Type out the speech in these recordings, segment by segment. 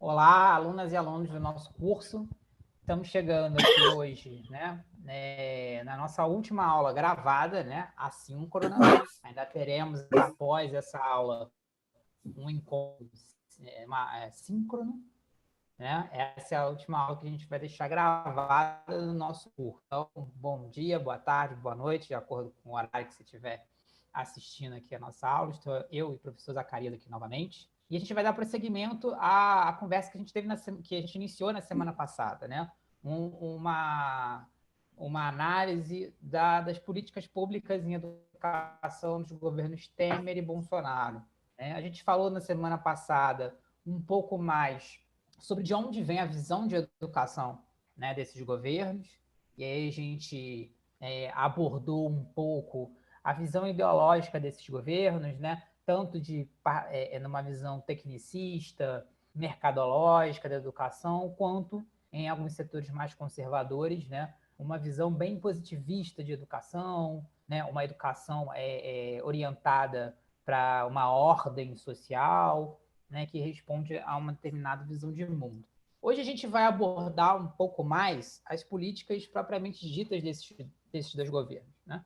Olá, alunas e alunos do nosso curso. Estamos chegando aqui hoje, né, na nossa última aula gravada, né, assíncrona. Ainda teremos, após essa aula, um encontro síncrono, né? Essa é a última aula que a gente vai deixar gravada no nosso curso. Então, bom dia, boa tarde, boa noite, de acordo com o horário que você estiver assistindo aqui a nossa aula. Estou eu e o professor Zacarias aqui novamente. E a gente vai dar prosseguimento à conversa que a gente teve que a gente iniciou na semana passada, né? Uma análise das políticas públicas em educação dos governos Temer e Bolsonaro. A gente falou na semana passada um pouco mais sobre de onde vem a visão de educação, né, desses governos, e aí a gente abordou um pouco a visão ideológica desses governos, né, tanto numa visão tecnicista, mercadológica da educação, quanto em alguns setores mais conservadores, né, uma visão bem positivista de educação, né, uma educação orientada para uma ordem social, né, que responde a uma determinada visão de mundo. Hoje a gente vai abordar um pouco mais as políticas propriamente ditas desses dois governos, né?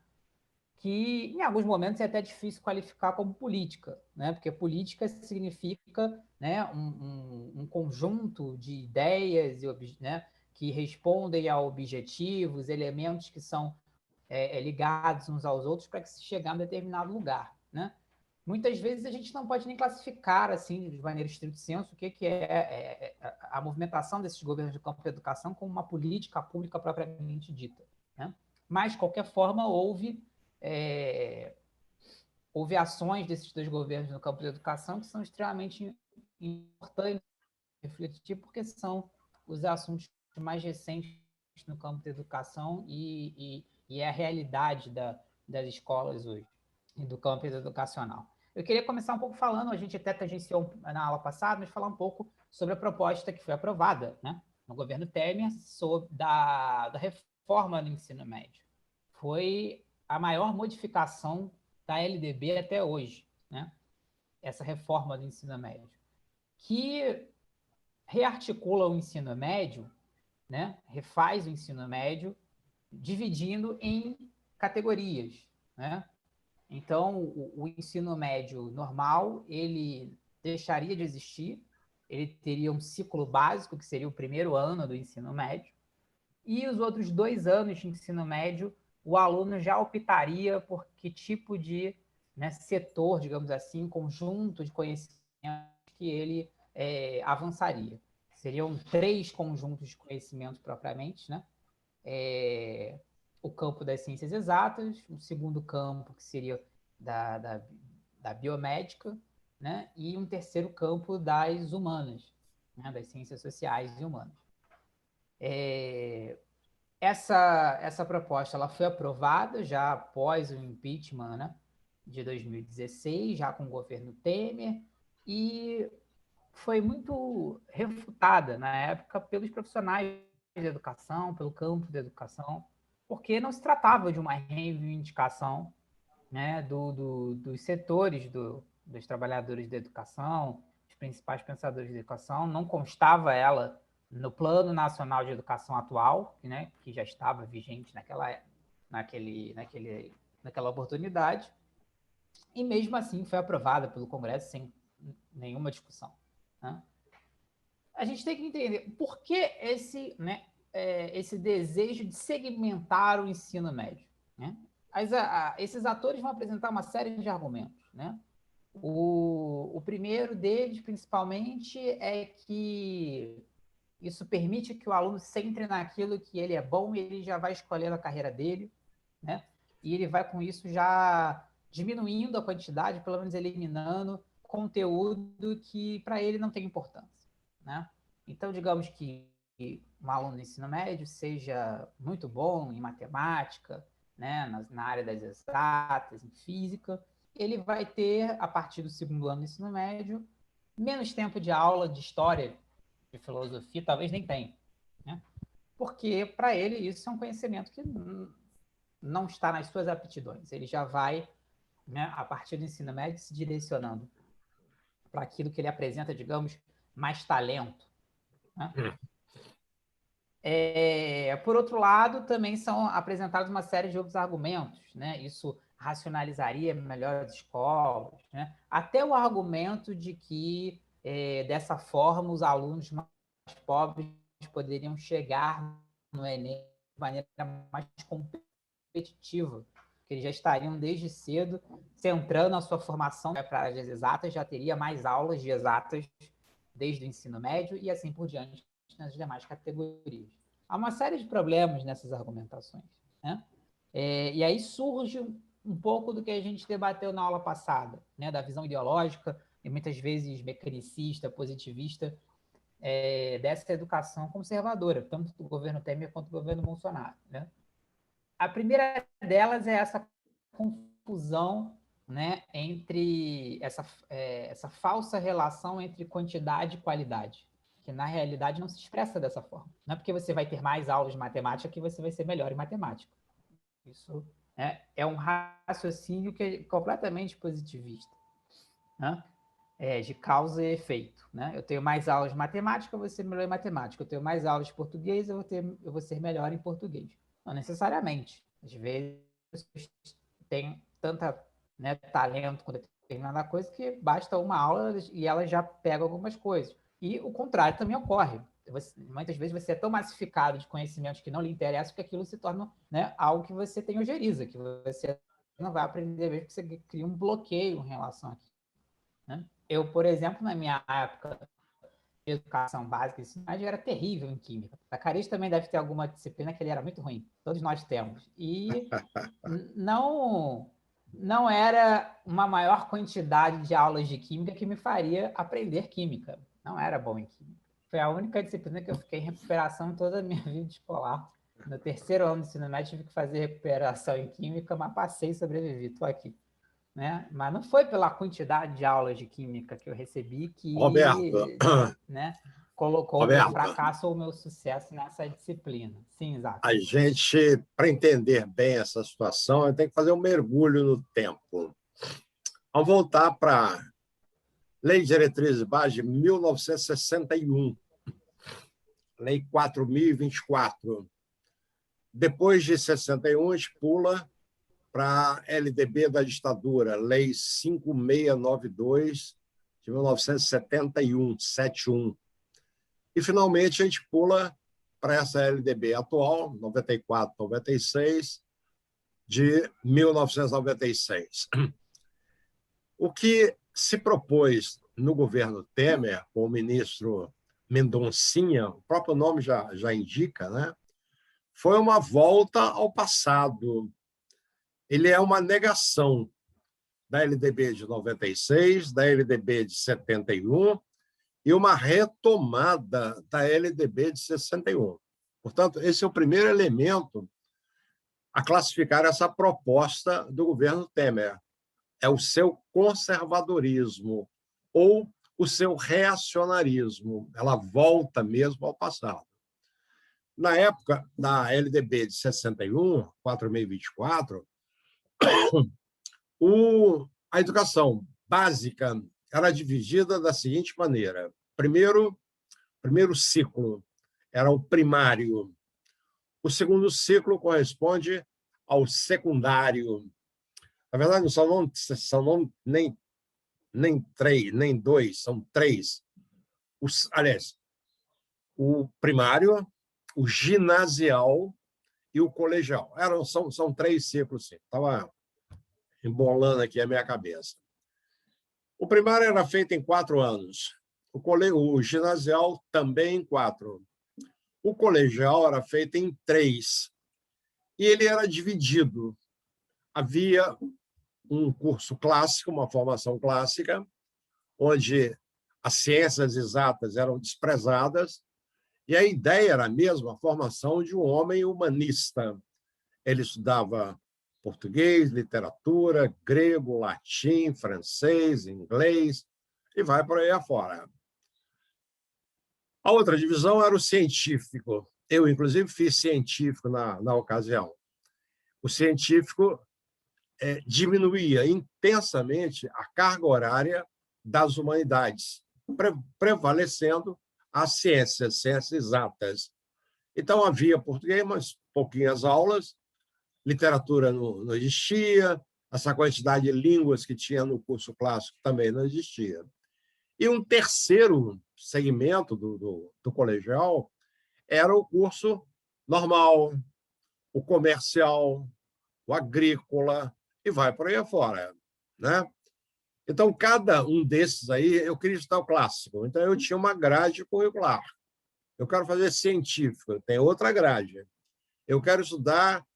Que em alguns momentos é até difícil qualificar como política, né? Porque política significa, né, um conjunto de ideias né, que respondem a objetivos, elementos que são ligados uns aos outros para que se chegar a um determinado lugar, né? Muitas vezes a gente não pode nem classificar, assim, de maneira estrito senso, o que é a movimentação desses governos de campo de educação como uma política pública propriamente dita, né? Mas, de qualquer forma, houve ações desses dois governos no campo de educação que são extremamente importantes de refletir, porque são os assuntos mais recentes no campo de educação e é a realidade das escolas hoje e do campo educacional. Eu queria começar um pouco falando, a gente até tangenciou na aula passada, mas falar um pouco sobre a proposta que foi aprovada, né, no governo Temer da reforma do ensino médio. Foi a maior modificação da LDB até hoje, né, essa reforma do ensino médio, que rearticula o ensino médio, né, refaz o ensino médio, dividindo em categorias, né? Então, o ensino médio normal, ele deixaria de existir, ele teria um ciclo básico, que seria o primeiro ano do ensino médio, e os outros 2 anos de ensino médio, o aluno já optaria por que tipo de, né, setor, digamos assim, conjunto de conhecimentos que ele avançaria. Seriam 3 conjuntos de conhecimentos propriamente, né? O campo das ciências exatas, o segundo campo, que seria da biomédica, né? E um terceiro campo das humanas, né? Das ciências sociais e humanas. Essa proposta ela foi aprovada já após o impeachment, né, de 2016, já com o governo Temer, e foi muito refutada na época pelos profissionais de educação, pelo campo da educação, porque não se tratava de uma reivindicação, né, dos setores dos trabalhadores da educação, os principais pensadores da educação, não constava ela no Plano Nacional de Educação atual, né, que já estava vigente naquela oportunidade, e mesmo assim foi aprovada pelo Congresso sem nenhuma discussão, né? A gente tem que entender por que esse desejo de segmentar o ensino médio, né? Esses atores vão apresentar uma série de argumentos, né? O primeiro deles, principalmente, é que isso permite que o aluno se centre naquilo que ele é bom e ele já vai escolhendo a carreira dele, né? E ele vai, com isso, já diminuindo a quantidade, pelo menos eliminando conteúdo que para ele não tem importância, né? Então, digamos que um aluno do ensino médio seja muito bom em matemática, né, na área das exatas, em física, ele vai ter, a partir do segundo ano do ensino médio, menos tempo de aula de história, de filosofia, talvez nem tenha, né? Porque para ele isso é um conhecimento que não está nas suas aptidões. Ele já vai, né, a partir do ensino médio, se direcionando para aquilo que ele apresenta, digamos, mais talento, né? Por outro lado, também são apresentados uma série de outros argumentos, né? Isso racionalizaria melhor as escolas, né? Até o argumento de que, dessa forma, os alunos mais pobres poderiam chegar no Enem de maneira mais competitiva, que eles já estariam desde cedo centrando a sua formação para as exatas, já teria mais aulas de exatas desde o ensino médio e assim por diante nas demais categorias. Há uma série de problemas nessas argumentações, né? E aí surge um pouco do que a gente debateu na aula passada, né? Da visão ideológica e muitas vezes mecanicista, positivista, dessa educação conservadora, tanto do governo Temer quanto do governo Bolsonaro, né? A primeira delas é essa confusão, né, entre essa falsa relação entre quantidade e qualidade, que na realidade não se expressa dessa forma. Não é porque você vai ter mais aulas de matemática que você vai ser melhor em matemática. Isso é um raciocínio que é completamente positivista, né? De causa e efeito, né? Eu tenho mais aulas de matemática, eu vou ser melhor em matemática. Eu tenho mais aulas de português, eu vou ser melhor em português. Não necessariamente. Às vezes, tem tanta, né, talento com determinada coisa que basta uma aula e ela já pega algumas coisas. E o contrário também ocorre. Muitas vezes você é tão massificado de conhecimentos que não lhe interessam que aquilo se torna, né, algo que você tem ojeriza, que você não vai aprender mesmo, que você cria um bloqueio em relação àquilo, né? Eu, por exemplo, na minha época de educação básica e ensino médio, era terrível em química. A Caris também deve ter alguma disciplina que ele era muito ruim. Todos nós temos. E não, não era uma maior quantidade de aulas de química que me faria aprender química. Não era bom em química. Foi a única disciplina que eu fiquei em recuperação toda a minha vida escolar. No terceiro ano do ensino médio, tive que fazer recuperação em química, mas passei e sobrevivi. Estou aqui. Né? Mas não foi pela quantidade de aulas de química que eu recebi Roberto, que, né, colocou o meu fracasso ou o meu sucesso nessa disciplina. Sim, Isaac. A gente, para entender bem essa situação, tem que fazer um mergulho no tempo. Vamos voltar para a Lei de Diretrizes Básicas de 1961, Lei 4.024. Depois de 61, a gente pula para a LDB da ditadura, Lei 5692, de 1971, 71. E, finalmente, a gente pula para essa LDB atual, 94, 96, de 1996. O que se propôs no governo Temer, com o ministro Mendoncinha, o próprio nome já indica, né? Foi uma volta ao passado. Ele é uma negação da LDB de 96, da LDB de 71 e uma retomada da LDB de 61. Portanto, esse é o primeiro elemento a classificar essa proposta do governo Temer. É o seu conservadorismo ou o seu reacionarismo. Ela volta mesmo ao passado. Na época da LDB de 61, 4.024, a educação básica era dividida da seguinte maneira. Primeiro ciclo era o primário. O segundo ciclo corresponde ao secundário. Na verdade, não são nem três, nem dois, são três. Aliás, o primário, o ginasial e o colegial. São três ciclos, sim. Estava embolando aqui a minha cabeça. O primário era feito em 4 anos. O ginasial também em 4. O colegial era feito em 3. E ele era dividido. Havia um curso clássico, uma formação clássica, onde as ciências exatas eram desprezadas, e a ideia era mesmo a formação de um homem humanista. Ele estudava português, literatura, grego, latim, francês, inglês, e vai por aí afora. A outra divisão era o científico. Eu, inclusive, fiz científico na ocasião. O científico diminuía intensamente a carga horária das humanidades. prevalecendo as ciências exatas. Então, havia português, mas pouquinhas aulas, literatura não existia, essa quantidade de línguas que tinha no curso clássico também não existia. E um terceiro segmento do colegial era o curso normal, o comercial, o agrícola, e vai por aí afora, né? Então, cada um desses aí, eu queria estudar o clássico. Então, eu tinha uma grade curricular. Eu quero fazer científico, tem outra grade. Eu quero estudar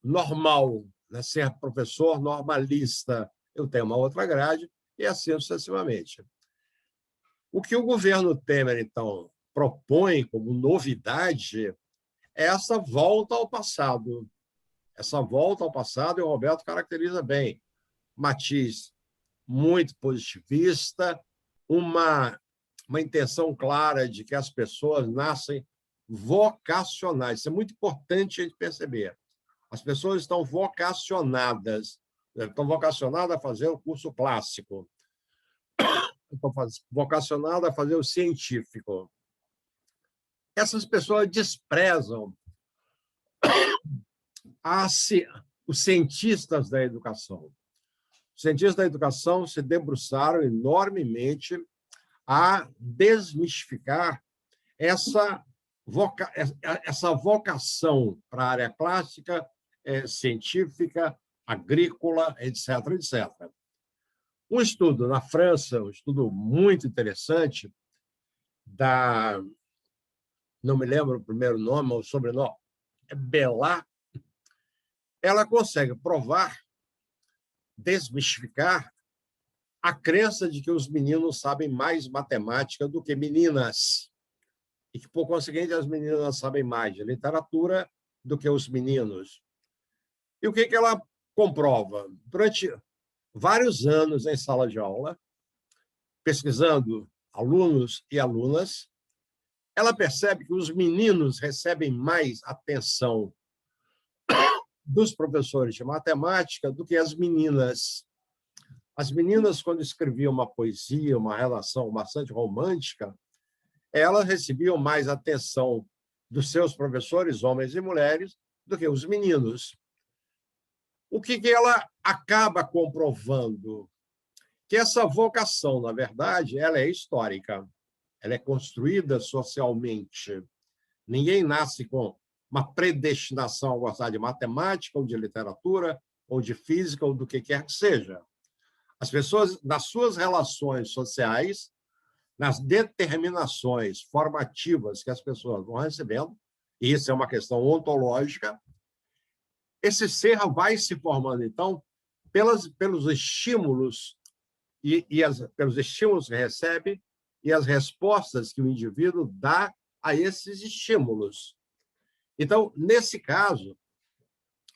normal, né? Ser professor normalista, eu tenho uma outra grade, e assim sucessivamente. O que o governo Temer, então, propõe como novidade é essa volta ao passado. Essa volta ao passado, e o Roberto caracteriza bem. Matiz muito positivista, uma intenção clara de que as pessoas nascem vocacionais. Isso é muito importante a gente perceber. As pessoas estão vocacionadas a fazer o curso clássico, estão vocacionadas a fazer o científico. Essas pessoas desprezam os cientistas da educação. Os cientistas da educação se debruçaram enormemente a desmistificar essa vocação para a área clássica, científica, agrícola, etc., etc. Um estudo na França, um estudo muito interessante, não me lembro o primeiro nome ou o sobrenome, é Bellat, ela consegue provar, desmistificar a crença de que os meninos sabem mais matemática do que meninas, e que, por conseguinte, as meninas sabem mais de literatura do que os meninos. E o que ela comprova? Durante vários anos em sala de aula, pesquisando alunos e alunas, ela percebe que os meninos recebem mais atenção dos professores de matemática do que as meninas. As meninas, quando escreviam uma poesia, uma relação bastante romântica, elas recebiam mais atenção dos seus professores, homens e mulheres, do que os meninos. O que ela acaba comprovando? Que essa vocação, na verdade, ela é histórica, ela é construída socialmente. Ninguém nasce com uma predestinação a gostar de matemática, ou de literatura, ou de física, ou do que quer que seja. As pessoas, nas suas relações sociais, nas determinações formativas que as pessoas vão recebendo, e isso é uma questão ontológica, esse ser vai se formando, então, pelos estímulos pelos estímulos que recebe e as respostas que o indivíduo dá a esses estímulos. Então, nesse caso,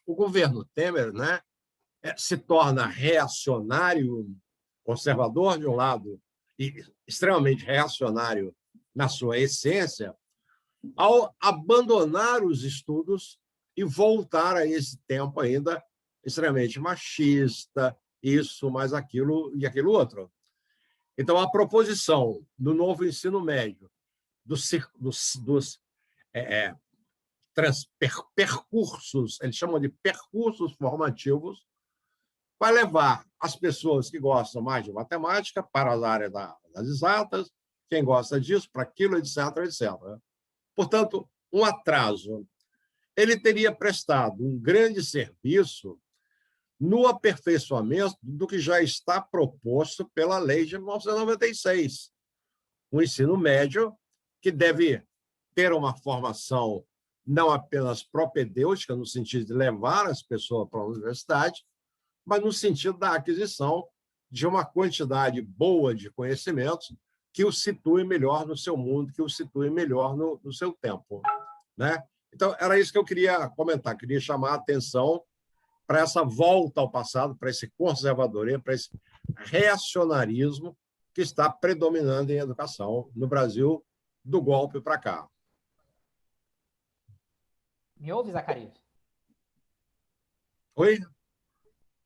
o governo Temer, né, se torna reacionário, conservador de um lado e extremamente reacionário na sua essência, ao abandonar os estudos e voltar a esse tempo ainda extremamente machista, isso, mais aquilo e aquilo outro. Então, a proposição do novo ensino médio, dos percursos, eles chamam de percursos formativos, vai levar as pessoas que gostam mais de matemática para a área das exatas, quem gosta disso, para aquilo, etc., etc. Portanto, um atraso. Ele teria prestado um grande serviço no aperfeiçoamento do que já está proposto pela Lei de 1996. Um ensino médio que deve ter uma formação não apenas propedêutica, no sentido de levar as pessoas para a universidade, mas no sentido da aquisição de uma quantidade boa de conhecimentos que o situe melhor no seu mundo, que o situe melhor no seu tempo, né? Então, era isso que eu queria comentar, queria chamar a atenção para essa volta ao passado, para esse conservadorismo, para esse reacionarismo que está predominando em educação no Brasil, do golpe para cá. Me ouve, Zacarias? Oi?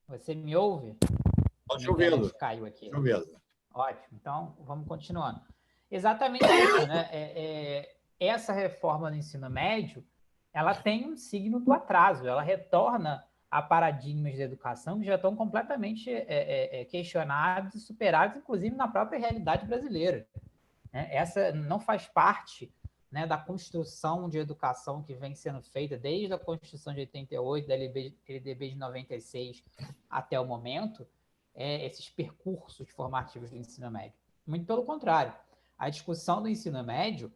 Você me ouve? Estou te Minha internet ouvindo. caiu aqui. Estou ouvindo. Ótimo, então vamos continuando. Exatamente isso, né? Essa reforma do ensino médio, ela tem um signo do atraso, ela retorna a paradigmas de educação que já estão completamente questionados e superados, inclusive na própria realidade brasileira. Né? Essa não faz parte, né, da construção de educação que vem sendo feita desde a Constituição de 88, da LDB de 96 até o momento, esses percursos formativos do ensino médio. Muito pelo contrário. A discussão do ensino médio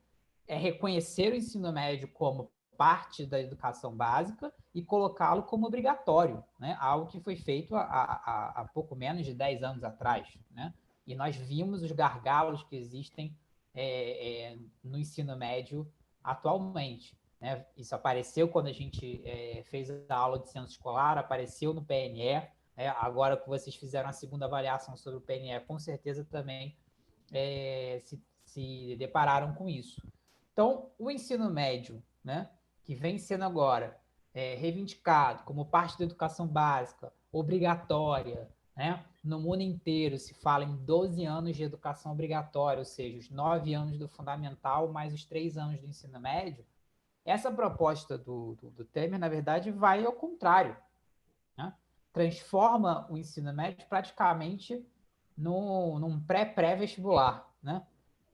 é reconhecer o ensino médio como parte da educação básica e colocá-lo como obrigatório, né? Algo que foi feito há pouco menos de 10 anos atrás. Né? E nós vimos os gargalos que existem no ensino médio atualmente. Né? Isso apareceu quando a gente fez a aula de censo escolar, apareceu no PNE, agora que vocês fizeram a segunda avaliação sobre o PNE, com certeza também se depararam com isso. Então, o ensino médio, né, que vem sendo agora reivindicado como parte da educação básica, obrigatória, né? No mundo inteiro se fala em 12 anos de educação obrigatória, ou seja, os 9 anos do fundamental mais os 3 anos do ensino médio. Essa proposta do Temer, na verdade, vai ao contrário. Né? Transforma o ensino médio praticamente num pré-vestibular. Né?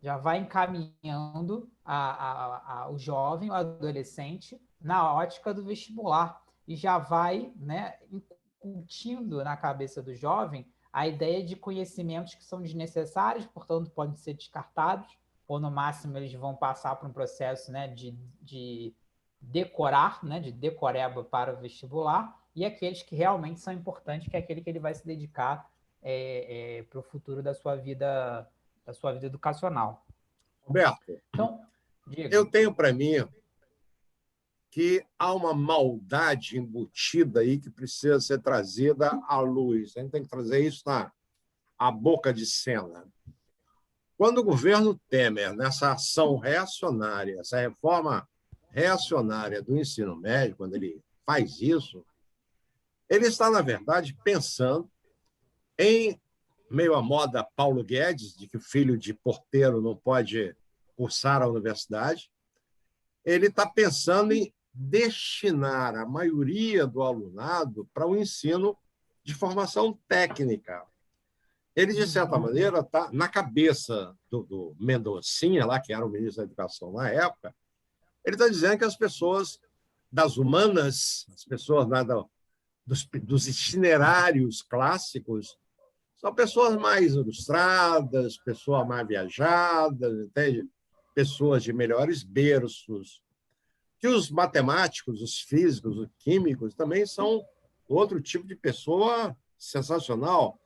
Já vai encaminhando o jovem, o adolescente, na ótica do vestibular. E já vai, né, incutindo na cabeça do jovem a ideia de conhecimentos que são desnecessários, portanto, podem ser descartados, ou no máximo eles vão passar por um processo, né, de decorar, né, de decoreba para o vestibular, e aqueles que realmente são importantes, que é aquele que ele vai se dedicar para o futuro da sua vida educacional. Roberto, então, diga. Eu tenho para mim que há uma maldade embutida aí que precisa ser trazida à luz. A gente tem que trazer isso à boca de cena. Quando o governo Temer, nessa ação reacionária, essa reforma reacionária do ensino médio, quando ele faz isso, ele está, na verdade, pensando em meio à moda Paulo Guedes, de que o filho de porteiro não pode cursar a universidade, ele está pensando em destinar a maioria do alunado para o ensino de formação técnica. Ele, de certa maneira, está na cabeça do Mendoncinha, lá, que era o ministro da Educação na época, ele está dizendo que as pessoas das humanas, as pessoas dos itinerários clássicos, são pessoas mais ilustradas, pessoas mais viajadas, entende? Pessoas de melhores berços. Que os matemáticos, os físicos, os químicos também são outro tipo de pessoa sensacional.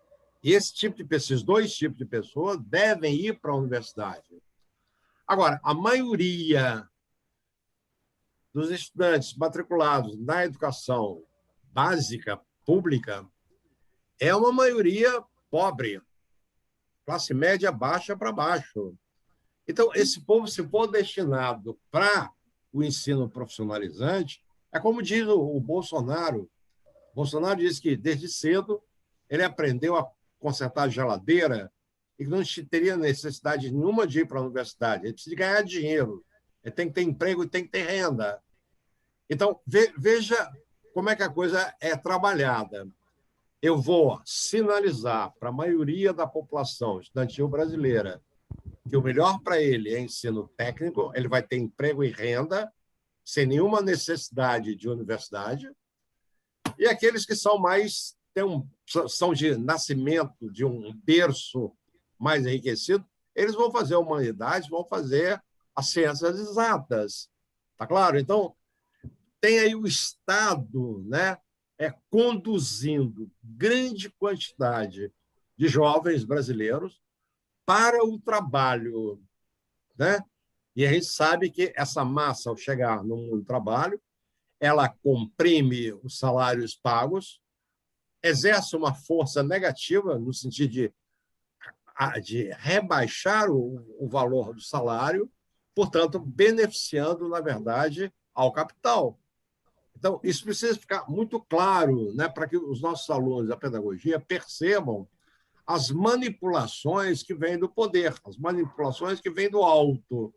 E esses dois tipos de pessoas devem ir para a universidade. Agora, a maioria dos estudantes matriculados na educação básica, pública, é uma maioria pobre, classe média baixa para baixo. Então, esse povo, se for destinado para o ensino profissionalizante, é como diz o Bolsonaro. O Bolsonaro diz que, desde cedo, ele aprendeu a consertar geladeira e que não teria necessidade nenhuma de ir para a universidade. Ele precisa de ganhar dinheiro, ele tem que ter emprego e tem que ter renda. Então, veja como é que a coisa é trabalhada. Eu vou sinalizar para a maioria da população estudantil brasileira que o melhor para ele é ensino técnico, ele vai ter emprego e renda, sem nenhuma necessidade de universidade, e aqueles que são são de nascimento de um berço mais enriquecido, eles vão fazer a humanidade, vão fazer as ciências exatas. Tá claro? Então, tem aí o Estado, né, conduzindo grande quantidade de jovens brasileiros para o trabalho, né? E a gente sabe que essa massa, ao chegar no mundo do trabalho, ela comprime os salários pagos, exerce uma força negativa no sentido de rebaixar o valor do salário, portanto, beneficiando, na verdade, ao capital. Então, isso precisa ficar muito claro, né, para que os nossos alunos da pedagogia percebam as manipulações que vêm do poder, as manipulações que vêm do alto.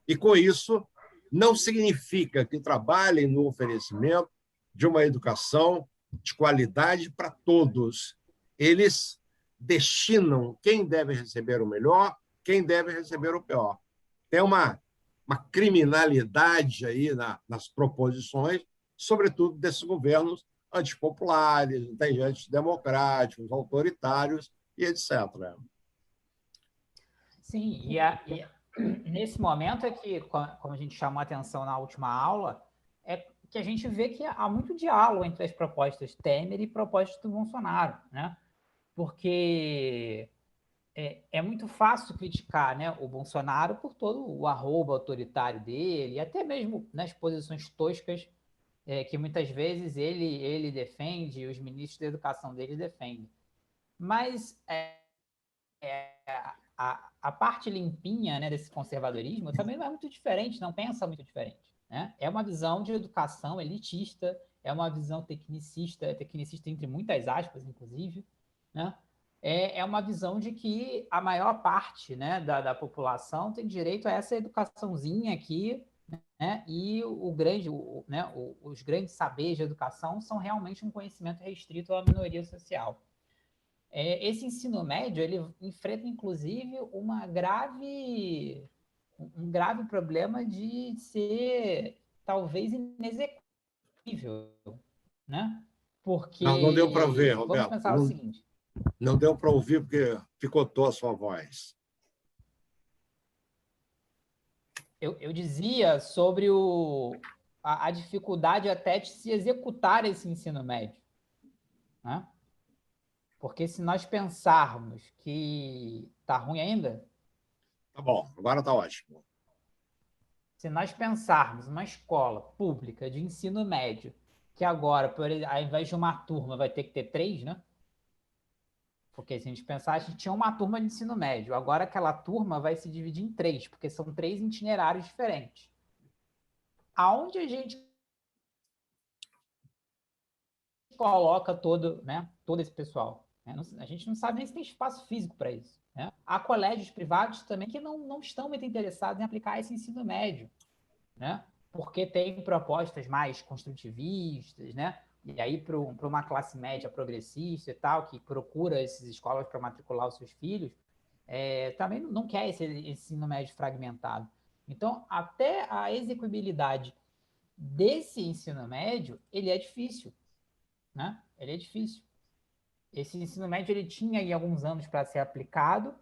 E, com isso, não significa que trabalhem no oferecimento de uma educação de qualidade para todos. Eles destinam quem deve receber o melhor, quem deve receber o pior. Tem uma criminalidade aí nas proposições, sobretudo desses governos antipopulares, antidemocráticos, autoritários e etc. Sim, nesse momento é que, como a gente chamou a atenção na última aula, é que a gente vê que há muito diálogo entre as propostas Temer e propostas do Bolsonaro, né? Porque é muito fácil criticar, né, o Bolsonaro por todo o arroba autoritário dele, e até mesmo nas posições toscas que muitas vezes ele defende e os ministros da educação dele defendem. Mas a parte limpinha, né, desse conservadorismo também não é muito diferente, não pensa muito diferente. Né? É uma visão de educação elitista, é uma visão tecnicista entre muitas aspas, inclusive, né? É uma visão de que a maior parte, né, da população tem direito a essa educaçãozinha aqui, né? E os grandes saberes de educação são realmente um conhecimento restrito à minoria social. Esse ensino médio ele enfrenta, inclusive, um grave problema de ser talvez inexequível, né? Não deu para ver, Porque vamos Roberto. pensar o seguinte: Não deu para ouvir porque picotou a sua voz. eu dizia sobre a dificuldade até de se executar esse ensino médio, né? Porque se nós pensarmos que está ruim ainda, Tá bom, agora está ótimo. se nós pensarmos uma escola pública de ensino médio, que agora, ao invés de uma turma, vai ter que ter três, né? Porque se a gente pensar, a gente tinha uma turma de ensino médio, agora aquela turma vai se dividir em três, porque são três itinerários diferentes. Aonde a gente coloca todo esse pessoal? Né? A gente não sabe nem se tem espaço físico para isso. Né? Há colégios privados também que não estão muito interessados em aplicar esse ensino médio. Né? Porque tem propostas mais construtivistas, né? E aí, para uma classe média progressista e tal, que procura essas escolas para matricular os seus filhos, também não quer esse ensino médio fragmentado. Então, até a execuibilidade desse ensino médio, ele é difícil, né? Ele é difícil. Esse ensino médio ele tinha aí alguns anos para ser aplicado,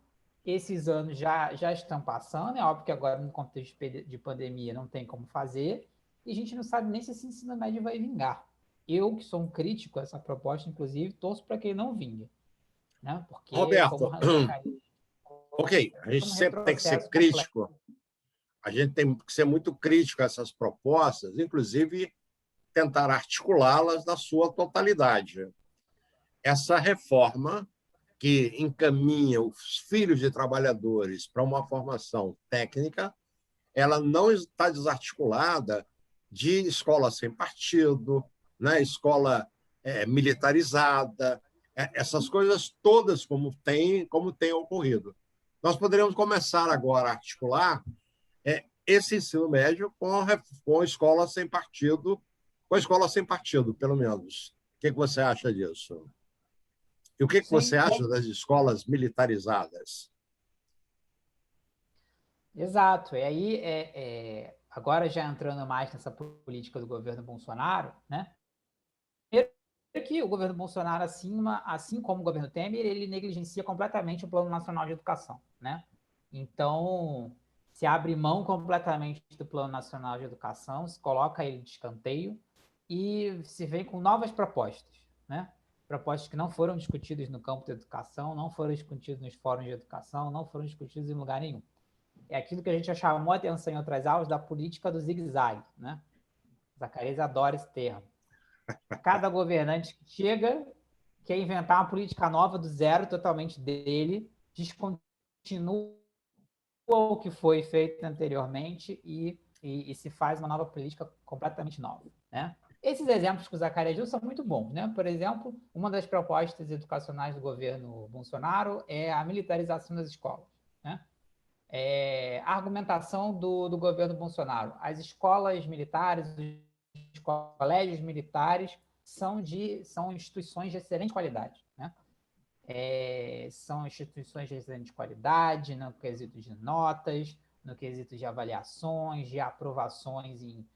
esses anos já estão passando, é óbvio que agora no contexto de pandemia não tem como fazer, e a gente não sabe nem se esse ensino médio vai vingar. Eu, que sou um crítico a essa proposta, inclusive, torço para que ele não vingue, né? Porque Roberto, ok, a gente um sempre tem que ser retrocesso completo. crítico, a gente tem que ser muito crítico a essas propostas, inclusive tentar articulá-las na sua totalidade. Essa reforma que encaminha os filhos de trabalhadores para uma formação técnica, ela não está desarticulada de escola sem partido, né? Escola militarizada, essas coisas todas como tem ocorrido. Nós poderíamos começar agora a articular esse ensino médio com escola sem partido, com a escola sem partido, pelo menos. O que você acha disso? E o que você Sim, acha das escolas militarizadas? exato. E aí, agora já entrando mais nessa política do governo Bolsonaro, né? Primeiro que o governo Bolsonaro, assim como o governo Temer, ele negligencia completamente o Plano Nacional de Educação, né? Então, se abre mão completamente do Plano Nacional de Educação, se coloca ele de escanteio e se vem com novas propostas, né? Propostas que não foram discutidas no campo da educação, não foram discutidas nos fóruns de educação, não foram discutidas em lugar nenhum. É aquilo que a gente já chamou a atenção em outras aulas da política do zigue-zague, né? Zacarias adora esse termo. Cada governante que chega quer inventar uma política nova do zero, totalmente dele, descontinua o que foi feito anteriormente e se faz uma nova política completamente nova, né? Esses exemplos que o Zacarias deu são muito bons, né? Por exemplo, uma das propostas educacionais do governo Bolsonaro é a militarização das escolas, né? A argumentação do governo Bolsonaro: as escolas militares, os colégios militares são instituições de excelente qualidade, né? São instituições de excelente qualidade no quesito de notas, no quesito de avaliações, de aprovações em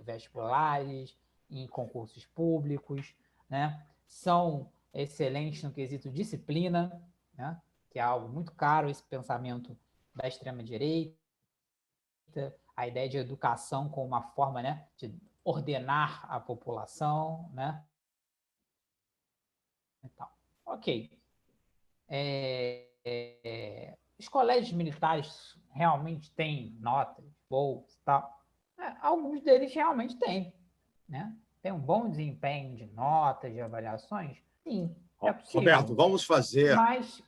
vestibulares, em concursos públicos, né? São excelentes no quesito disciplina, né? Que é algo muito caro, esse pensamento da extrema-direita, a ideia de educação como uma forma, né, de ordenar a população, né? Então, ok. Os colégios militares realmente têm notas boas e tal? Alguns deles realmente têm, né? Tem um bom desempenho de notas, de avaliações? Sim, é possível. Mas...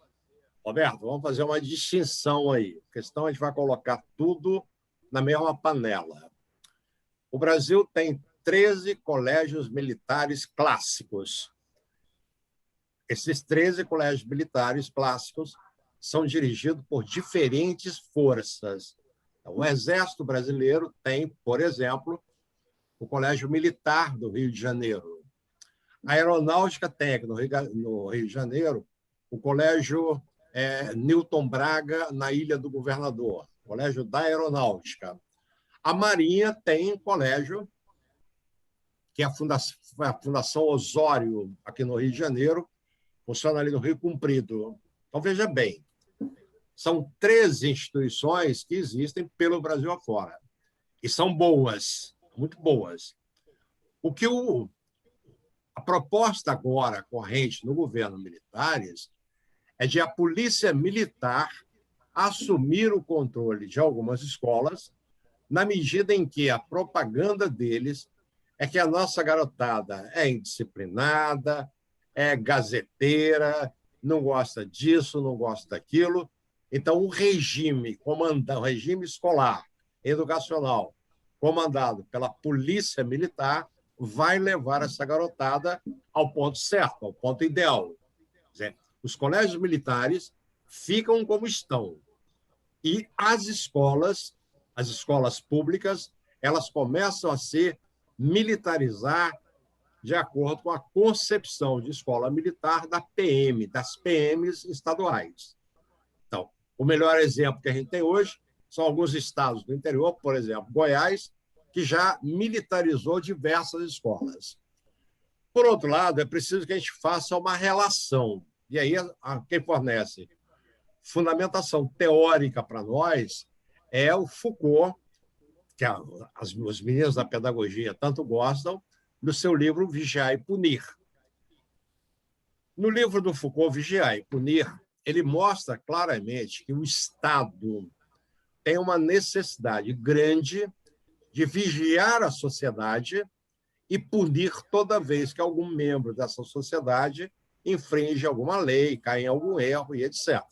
Roberto, vamos fazer uma distinção aí, porque senão a gente vai colocar tudo na mesma panela. O Brasil tem 13 colégios militares clássicos. Esses 13 colégios militares clássicos são dirigidos por diferentes forças. O Exército Brasileiro tem, por exemplo, o Colégio Militar do Rio de Janeiro. A Aeronáutica tem, no Rio de Janeiro, o Colégio Newton Braga, na Ilha do Governador, Colégio da Aeronáutica. A Marinha tem um colégio, que é a Fundação Osório, aqui no Rio de Janeiro, funciona ali no Rio Comprido. Então, veja bem, são 13 instituições que existem pelo Brasil afora, e são boas, muito boas. O que a proposta agora corrente no governo militares é de a polícia militar assumir o controle de algumas escolas, na medida em que a propaganda deles é que a nossa garotada é indisciplinada, é gazeteira, não gosta disso, não gosta daquilo. Então, o regime escolar, educacional, comandado pela polícia militar, vai levar essa garotada ao ponto certo, ao ponto ideal. Quer dizer, os colégios militares ficam como estão. E as escolas públicas, elas começam a se militarizar de acordo com a concepção de escola militar da PM, das PMs estaduais. Então, o melhor exemplo que a gente tem hoje são alguns estados do interior, por exemplo, Goiás, que já militarizou diversas escolas. Por outro lado, é preciso que a gente faça uma relação. E aí, quem fornece fundamentação teórica para nós é o Foucault, que os meninos da pedagogia tanto gostam, no seu livro Vigiar e Punir. No livro do Foucault, Vigiar e Punir, ele mostra claramente que o Estado tem uma necessidade grande de vigiar a sociedade e punir toda vez que algum membro dessa sociedade infringe alguma lei, cai em algum erro e etc.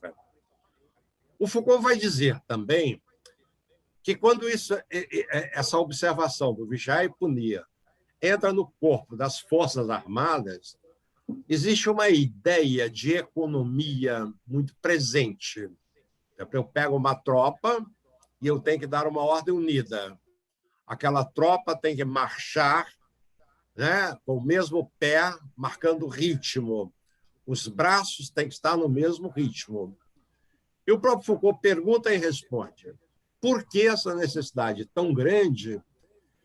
O Foucault vai dizer também que quando essa observação do vigiar e punir entra no corpo das Forças Armadas, existe uma ideia de economia muito presente. Eu pego uma tropa e eu tenho que dar uma ordem unida. Aquela tropa tem que marchar, né, com o mesmo pé, marcando ritmo. Os braços têm que estar no mesmo ritmo. E o próprio Foucault pergunta e responde: por que essa necessidade tão grande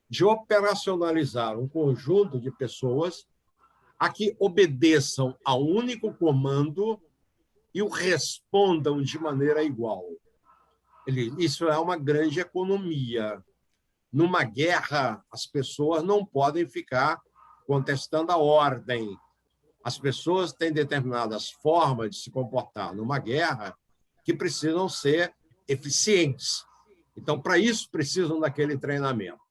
de operacionalizar um conjunto de pessoas a que obedeçam a um único comando e o respondam de maneira igual? Isso é uma grande economia. Numa guerra, as pessoas não podem ficar contestando a ordem. As pessoas têm determinadas formas de se comportar numa guerra que precisam ser eficientes. Então, para isso, precisam daquele treinamento.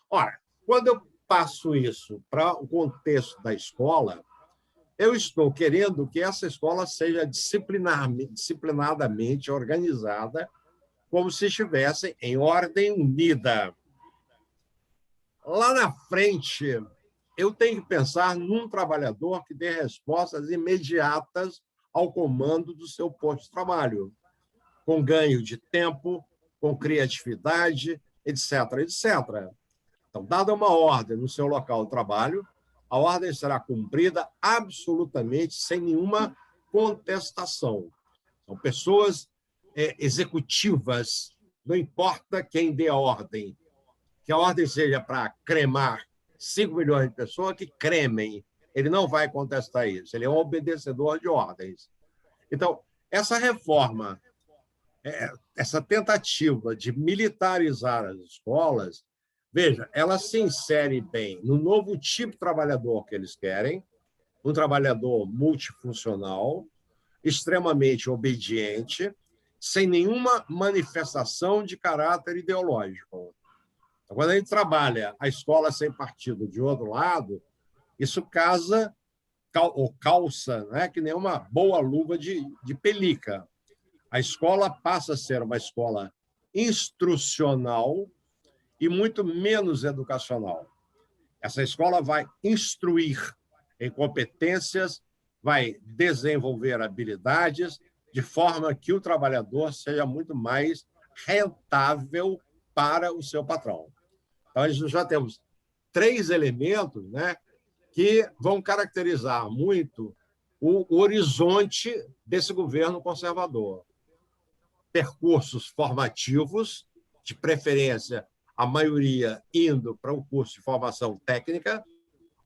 Ora, quando eu passo isso para o contexto da escola, eu estou querendo que essa escola seja disciplinadamente organizada, como se estivessem em ordem unida. lá na frente, eu tenho que pensar num trabalhador que dê respostas imediatas ao comando do seu posto de trabalho, com ganho de tempo, com criatividade, etc., etc. Então, dada uma ordem no seu local de trabalho, a ordem será cumprida absolutamente sem nenhuma contestação. São pessoas executivas, não importa quem dê a ordem, que a ordem seja para cremar 5 milhões de pessoas, que cremem. Ele não vai contestar isso, ele é um obedecedor de ordens. Então, essa reforma, essa tentativa de militarizar as escolas, veja, ela se insere bem no novo tipo de trabalhador que eles querem, um trabalhador multifuncional, extremamente obediente, sem nenhuma manifestação de caráter ideológico. Quando a gente trabalha a escola sem partido de outro lado, isso casa ou calça, né, que nem uma boa luva de pelica. A escola passa a ser uma escola instrucional e muito menos educacional. Essa escola vai instruir em competências, vai desenvolver habilidades, de forma que o trabalhador seja muito mais rentável para o seu patrão. Então, nós já temos 3 elementos, né, que vão caracterizar muito o horizonte desse governo conservador. Percursos formativos, de preferência, a maioria indo para o curso de formação técnica,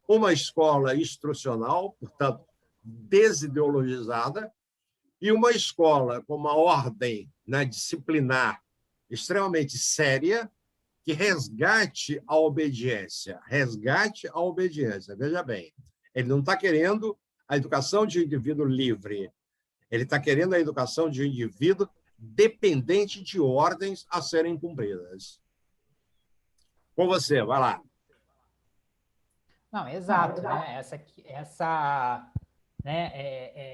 uma escola instrucional, portanto, desideologizada, e uma escola com uma ordem, né, disciplinar extremamente séria, que resgate a obediência. Resgate a obediência. Veja bem, ele não está querendo a educação de um indivíduo livre, ele está querendo a educação de um indivíduo dependente de ordens a serem cumpridas. Com você, vai lá. Não, exato, né?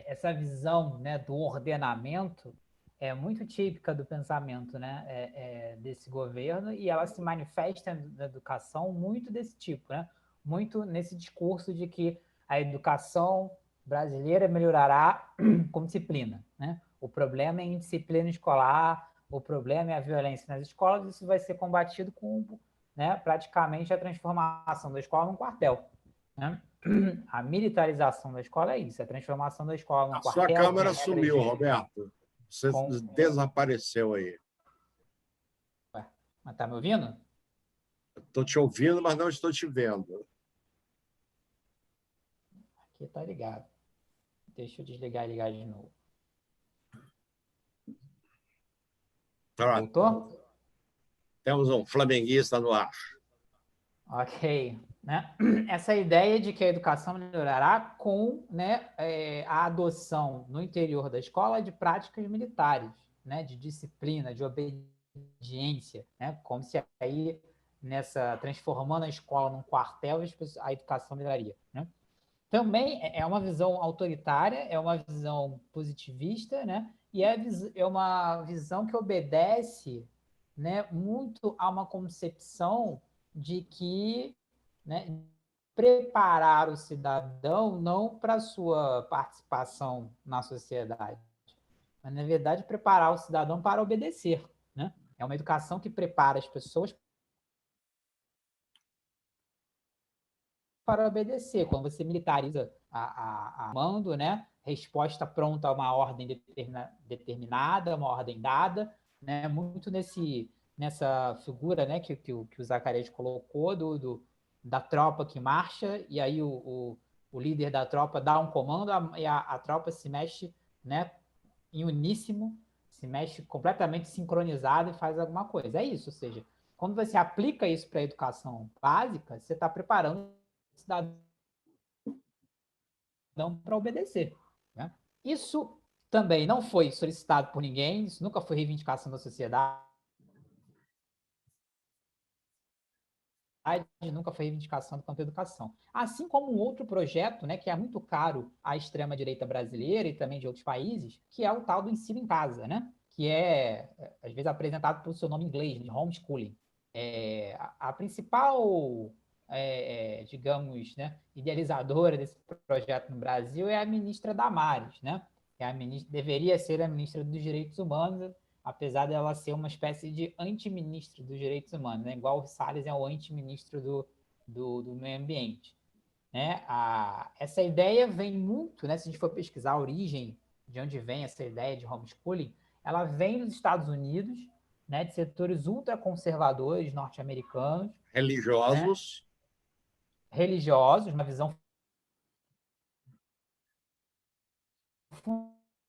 Essa visão, né, do ordenamento é muito típica do pensamento, né, desse governo, e ela se manifesta na educação muito desse tipo, né? Muito nesse discurso de que a educação brasileira melhorará com disciplina, né? O problema é a indisciplina escolar, o problema é a violência nas escolas, isso vai ser combatido com, né, praticamente a transformação da escola num quartel, né? A militarização da escola é isso, a transformação da escola num A sua quartel. câmera sumiu, Roberto. Você desapareceu aí. Ué, mas tá me ouvindo? Estou te ouvindo, mas não estou te vendo. Aqui tá ligado. Deixa eu desligar e ligar de novo. Voltou? Temos um flamenguista no ar. Ok. Né? Essa ideia de que a educação melhorará com, né, a adoção no interior da escola de práticas militares, né, de disciplina, de obediência, né, como se aí nessa transformando a escola num quartel a educação melhoraria, né? Também é uma visão autoritária, é uma visão positivista, né? E é uma visão que obedece, né, muito a uma concepção de que, né, preparar o cidadão não para a sua participação na sociedade, mas, na verdade, preparar o cidadão para obedecer, né? É uma educação que prepara as pessoas para obedecer. Quando você militariza a mando, né? Resposta pronta a uma ordem determinada, uma ordem dada, né? Muito nessa figura, né, que o Zacarias colocou da tropa que marcha, e aí o líder da tropa dá um comando e a tropa se mexe, né, em uníssono, se mexe completamente sincronizado e faz alguma coisa. É isso, ou seja, quando você aplica isso para a educação básica, você está preparando o cidadão para obedecer, né? Isso também não foi solicitado por ninguém, isso nunca foi reivindicação da sociedade, nunca foi reivindicação do campo da educação. Assim como um outro projeto, né, que é muito caro à extrema-direita brasileira e também de outros países, que é o tal do ensino em casa, né? Que é, às vezes, apresentado pelo seu nome em inglês, de homeschooling. A principal digamos, né, idealizadora desse projeto no Brasil é a ministra Damares, né? Que é deveria ser a ministra dos Direitos Humanos, apesar dela ser uma espécie de anti-ministro dos Direitos Humanos, né? Igual o Salles é o anti-ministro do Meio Ambiente. Né? Essa ideia vem muito, né? Se a gente for pesquisar a origem de onde vem essa ideia de homeschooling, ela vem dos Estados Unidos, né? De setores ultraconservadores norte-americanos, né? Religiosos. Religiosos, uma visão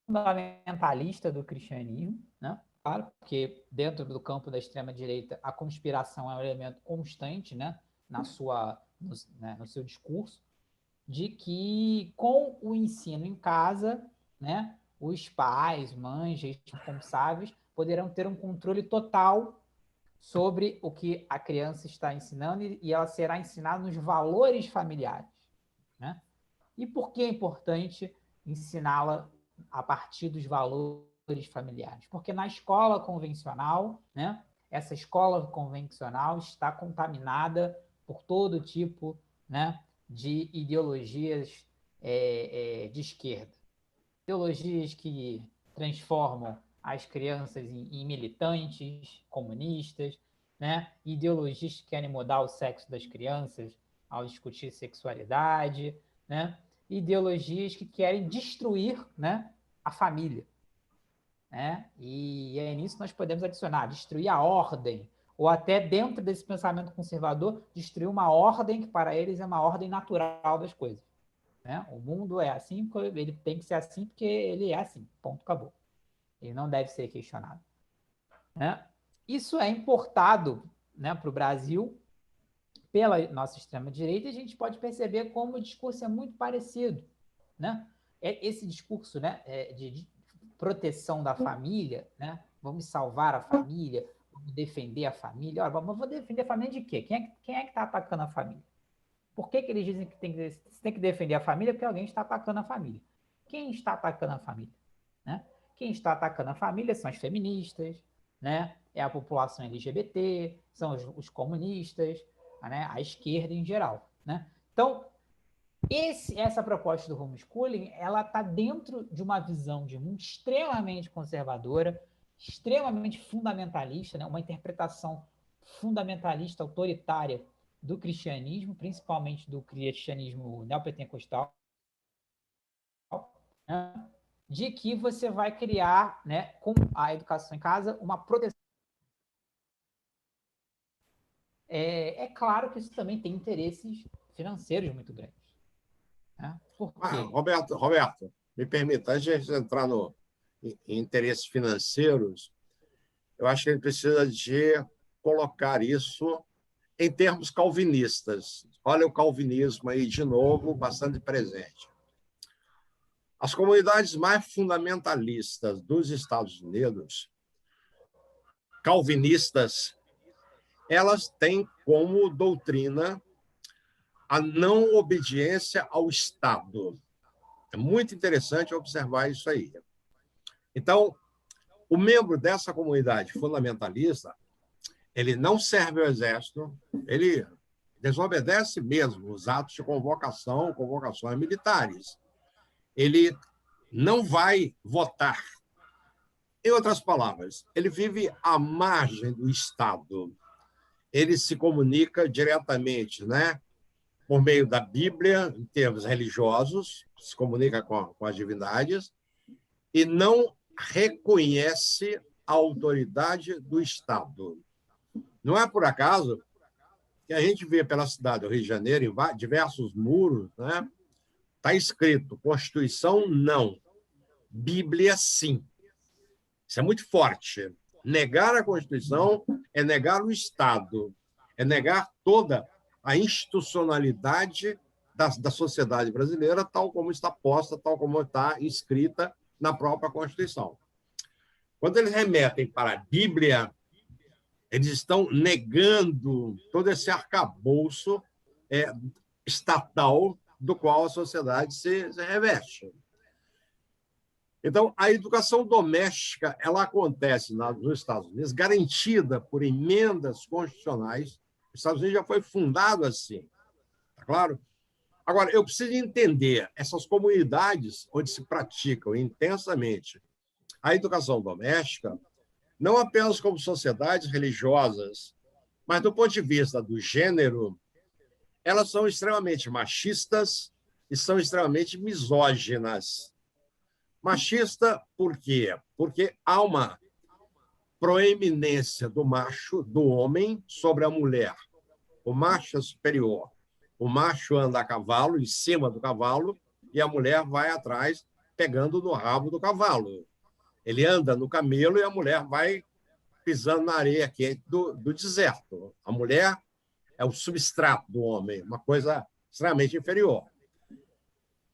fundamentalista do cristianismo, né? Claro, porque dentro do campo da extrema-direita a conspiração é um elemento constante, né? No seu discurso, de que com o ensino em casa, né, os pais, mães, responsáveis poderão ter um controle total sobre o que a criança está ensinando e ela será ensinada nos valores familiares, né? E por que é importante ensiná-la a partir dos valores familiares? Porque na escola convencional, né, essa escola convencional está contaminada por todo tipo, né, de ideologias de esquerda. Ideologias que transformam as crianças em militantes, comunistas, né? Ideologias que querem mudar o sexo das crianças ao discutir sexualidade, né? Ideologias que querem destruir, né, a família. Né? E é nisso que nós podemos adicionar, destruir a ordem, ou até dentro desse pensamento conservador, destruir uma ordem que para eles é uma ordem natural das coisas. Né? O mundo é assim, ele tem que ser assim porque ele é assim, ponto, acabou. Ele não deve ser questionado. Né? Isso é importado, né, para o Brasil pela nossa extrema-direita e a gente pode perceber como o discurso é muito parecido. Né? Esse discurso, né, de proteção da família, né? Vamos salvar a família, vamos defender a família. Olha, vou defender a família de quê? Quem é que está atacando a família? Por que eles dizem que tem que defender a família? Porque alguém está atacando a família. Quem está atacando a família? Né? Quem está atacando a família são as feministas, né? É a população LGBT, são os comunistas, né? A esquerda em geral. Né? Então, essa proposta do homeschooling, ela está dentro de uma visão de mundo extremamente conservadora, extremamente fundamentalista, né? Uma interpretação fundamentalista, autoritária do cristianismo, principalmente do cristianismo neopentecostal, né? De que você vai criar, né, com a educação em casa, uma proteção. É claro que isso também tem interesses financeiros muito grandes. Né? Por quê? Roberto, me permita, antes de a gente entrar em interesses financeiros, eu acho que ele precisa de colocar isso em termos calvinistas. Olha o calvinismo aí de novo, bastante presente. As comunidades mais fundamentalistas dos Estados Unidos, calvinistas, elas têm como doutrina a não obediência ao Estado. É muito interessante observar isso aí. Então, o membro dessa comunidade fundamentalista, ele não serve ao exército, ele desobedece mesmo os atos de convocações militares. Ele não vai votar. Em outras palavras, ele vive à margem do Estado. Ele se comunica diretamente, né, por meio da Bíblia, em termos religiosos, se comunica com as divindades, e não reconhece a autoridade do Estado. Não é por acaso que a gente vê pela cidade do Rio de Janeiro, em diversos muros, né, está escrito Constituição não, Bíblia sim. Isso é muito forte. Negar a Constituição é negar o Estado, é negar toda a institucionalidade da sociedade brasileira, tal como está posta, tal como está escrita na própria Constituição. Quando eles remetem para a Bíblia, eles estão negando todo esse arcabouço estatal do qual a sociedade se reveste. Então, a educação doméstica ela acontece nos Estados Unidos, garantida por emendas constitucionais, Os Estados Unidos já foi fundado assim, tá claro? Agora, eu preciso entender essas comunidades onde se praticam intensamente a educação doméstica, não apenas como sociedades religiosas, mas do ponto de vista do gênero, elas são extremamente machistas e são extremamente misóginas. Machista, por quê? Porque há uma proeminência do macho, do homem, sobre a mulher. O macho é superior. O macho anda a cavalo, em cima do cavalo, e a mulher vai atrás, pegando no rabo do cavalo. Ele anda no camelo e a mulher vai pisando na areia quente do deserto. A mulher é o substrato do homem, uma coisa extremamente inferior.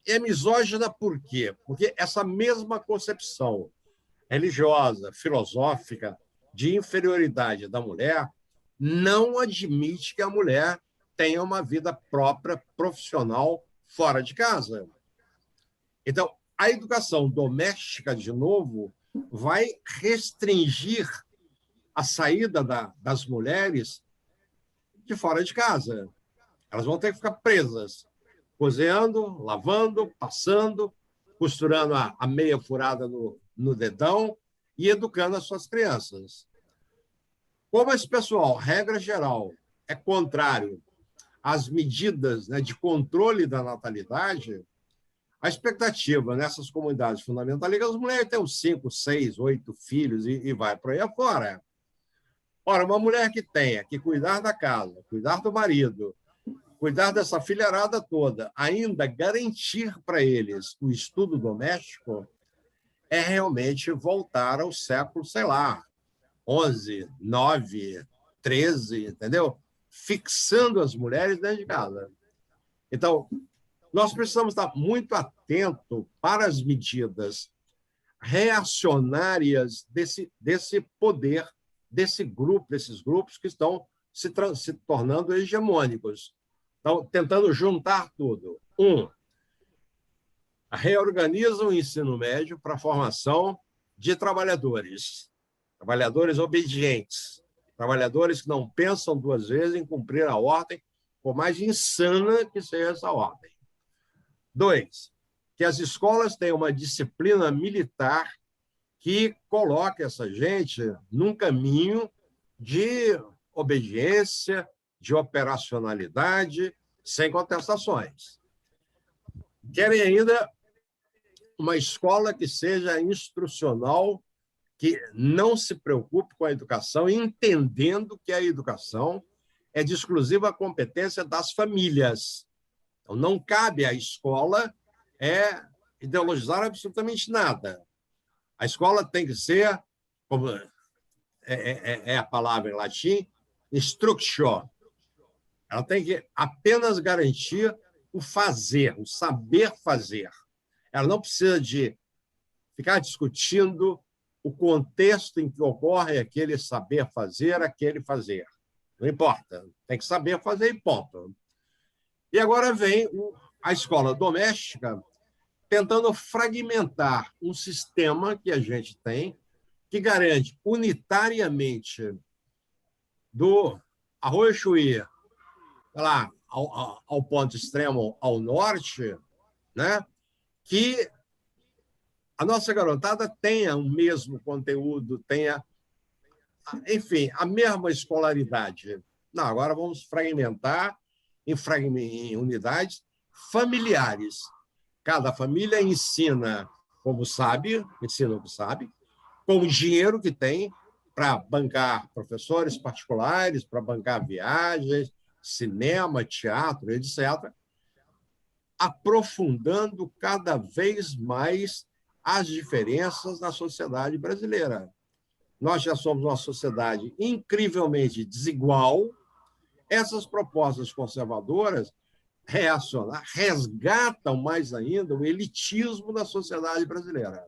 E é misógina por quê? Porque essa mesma concepção religiosa, filosófica, de inferioridade da mulher, não admite que a mulher tenha uma vida própria, profissional, fora de casa. Então, a educação doméstica, de novo, vai restringir a saída das mulheres de fora de casa. Elas vão ter que ficar presas, cozinhando, lavando, passando, costurando a meia furada no dedão e educando as suas crianças. Como esse pessoal, regra geral, é contrário às medidas, né, de controle da natalidade, a expectativa nessas comunidades fundamentalistas, as mulheres têm uns 5, 6, 8 filhos e vai por aí afora. Ora, uma mulher que tenha que cuidar da casa, cuidar do marido, cuidar dessa filharada toda, ainda garantir para eles o estudo doméstico, é realmente voltar ao século, sei lá, 11, 9, 13, entendeu? Fixando as mulheres dentro de casa. Então, nós precisamos estar muito atentos para as medidas reacionárias desse poder, desses grupos que estão se tornando hegemônicos. Estão tentando juntar tudo. Reorganiza o ensino médio para a formação de trabalhadores obedientes, trabalhadores que não pensam duas vezes em cumprir a ordem, por mais insana que seja essa ordem. 2, que as escolas tenham uma disciplina militar que coloque essa gente num caminho de obediência, de operacionalidade, sem contestações. Querem ainda uma escola que seja instrucional, que não se preocupe com a educação, entendendo que a educação é de exclusiva competência das famílias. Então, não cabe à escola ideologizar absolutamente nada. A escola tem que ser, como é a palavra em latim, instructio. Ela tem que apenas garantir o fazer, o saber fazer. Ela não precisa de ficar discutindo o contexto em que ocorre aquele saber fazer, aquele fazer. Não importa, tem que saber fazer e ponto. E agora vem a escola doméstica tentando fragmentar um sistema que a gente tem, que garante unitariamente do Arroio Chuí, lá, ao ponto extremo ao norte, né, que a nossa garotada tenha o mesmo conteúdo, tenha, enfim, a mesma escolaridade. Não, agora vamos fragmentar em unidades familiares. Cada família ensina como sabe, ensina o que sabe, com o dinheiro que tem para bancar professores particulares, para bancar viagens, cinema, teatro, etc., aprofundando cada vez mais as diferenças na sociedade brasileira. Nós já somos uma sociedade incrivelmente desigual. Essas propostas conservadoras reacionárias resgatam mais ainda o elitismo da sociedade brasileira.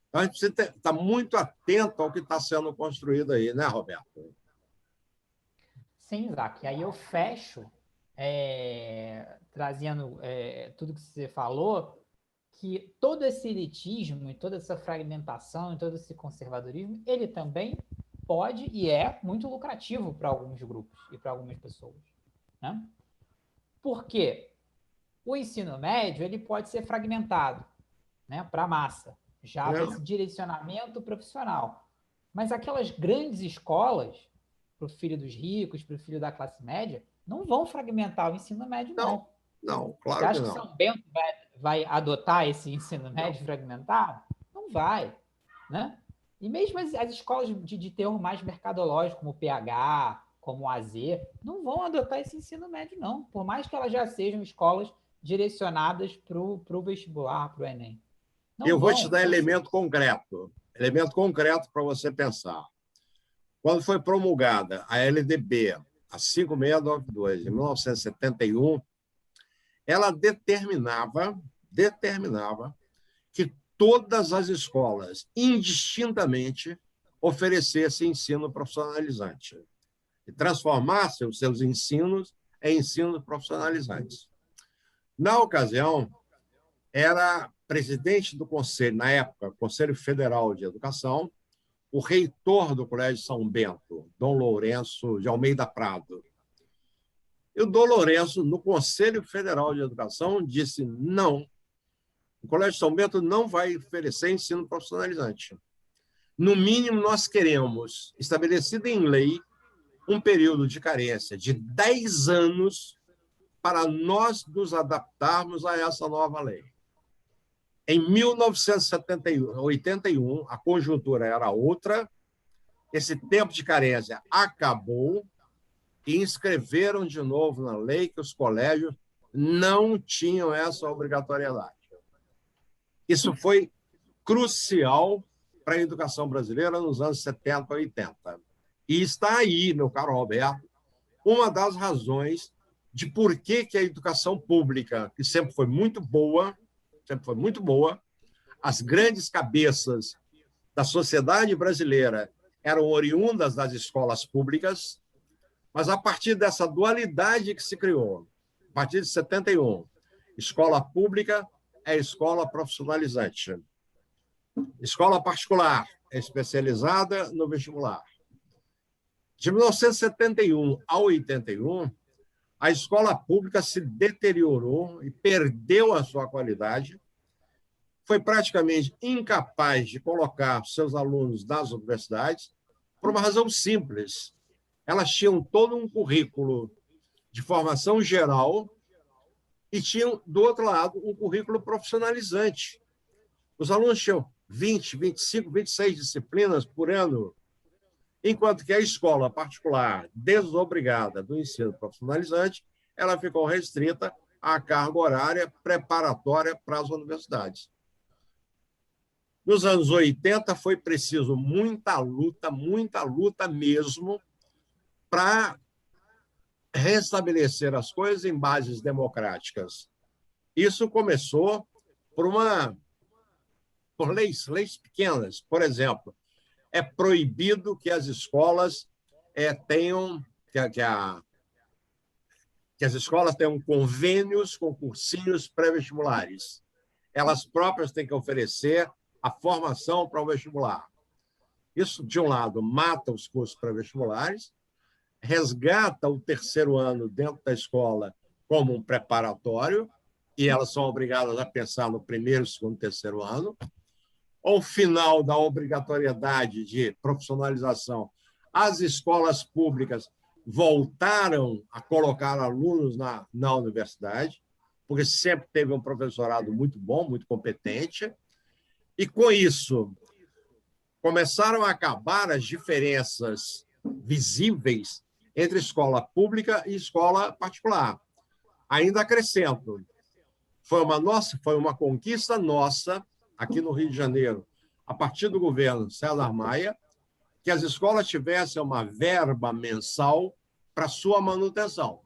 Então, a gente precisa estar muito atento ao que está sendo construído aí, né, Roberto? Sim, Isaac. E aí eu fecho trazendo tudo que você falou, que todo esse elitismo e toda essa fragmentação e todo esse conservadorismo, ele também pode e é muito lucrativo para alguns grupos e para algumas pessoas, né? Por quê? O ensino médio ele pode ser fragmentado, né, para a massa, já para esse direcionamento profissional. Mas aquelas grandes escolas, para o filho dos ricos, para o filho da classe média, não vão fragmentar o ensino médio, não. Não, Você claro que acha que não. São Bento vai adotar esse ensino médio fragmentado? Não vai, né? E mesmo as escolas de teor mais mercadológico, como o PH, como o AZ, não vão adotar esse ensino médio, não. Por mais que elas já sejam escolas direcionadas para o vestibular, para o Enem. Não Eu vou vão. te dar elemento concreto para você pensar. Quando foi promulgada a LDB, a 5692, em 1971, ela determinava que todas as escolas, indistintamente, oferecessem ensino profissionalizante e transformassem os seus ensinos em ensinos profissionalizantes. Na ocasião, era presidente do Conselho, na época, Conselho Federal de Educação, o reitor do Colégio São Bento, Dom Lourenço de Almeida Prado. E o Dom Lourenço, no Conselho Federal de Educação, disse não, o Colégio São Bento não vai oferecer ensino profissionalizante. No mínimo, nós queremos, estabelecido em lei, um período de carência de 10 anos para nós nos adaptarmos a essa nova lei. Em 1981, a conjuntura era outra, esse tempo de carência acabou e inscreveram de novo na lei que os colégios não tinham essa obrigatoriedade. Isso foi crucial para a educação brasileira nos anos 70, 80. E está aí, meu caro Roberto, uma das razões de por que a educação pública, que sempre foi muito boa, as grandes cabeças da sociedade brasileira eram oriundas das escolas públicas, mas a partir dessa dualidade que se criou, a partir de 71, escola pública é escola profissionalizante. Escola particular é especializada no vestibular. De 1971 a 81, a escola pública se deteriorou e perdeu a sua qualidade, foi praticamente incapaz de colocar seus alunos nas universidades por uma razão simples. Elas tinham todo um currículo de formação geral e tinham, do outro lado, um currículo profissionalizante. Os alunos tinham 20, 25, 26 disciplinas por ano, enquanto que a escola particular, desobrigada do ensino profissionalizante, ela ficou restrita à carga horária preparatória para as universidades. Nos anos 80, foi preciso muita luta mesmo, para restabelecer as coisas em bases democráticas. Isso começou por leis pequenas. Por exemplo, é proibido que as escolas tenham convênios com cursinhos pré-vestibulares. Elas próprias têm que oferecer a formação para o vestibular. Isso, de um lado, mata os cursos pré-vestibulares, resgata o terceiro ano dentro da escola como um preparatório, e elas são obrigadas a pensar no primeiro, segundo, terceiro ano. Ao final da obrigatoriedade de profissionalização, as escolas públicas voltaram a colocar alunos na universidade, porque sempre teve um professorado muito bom, muito competente, e, com isso, começaram a acabar as diferenças visíveis entre escola pública e escola particular. Ainda acrescento, foi uma conquista nossa, aqui no Rio de Janeiro, a partir do governo César Maia, que as escolas tivessem uma verba mensal para sua manutenção.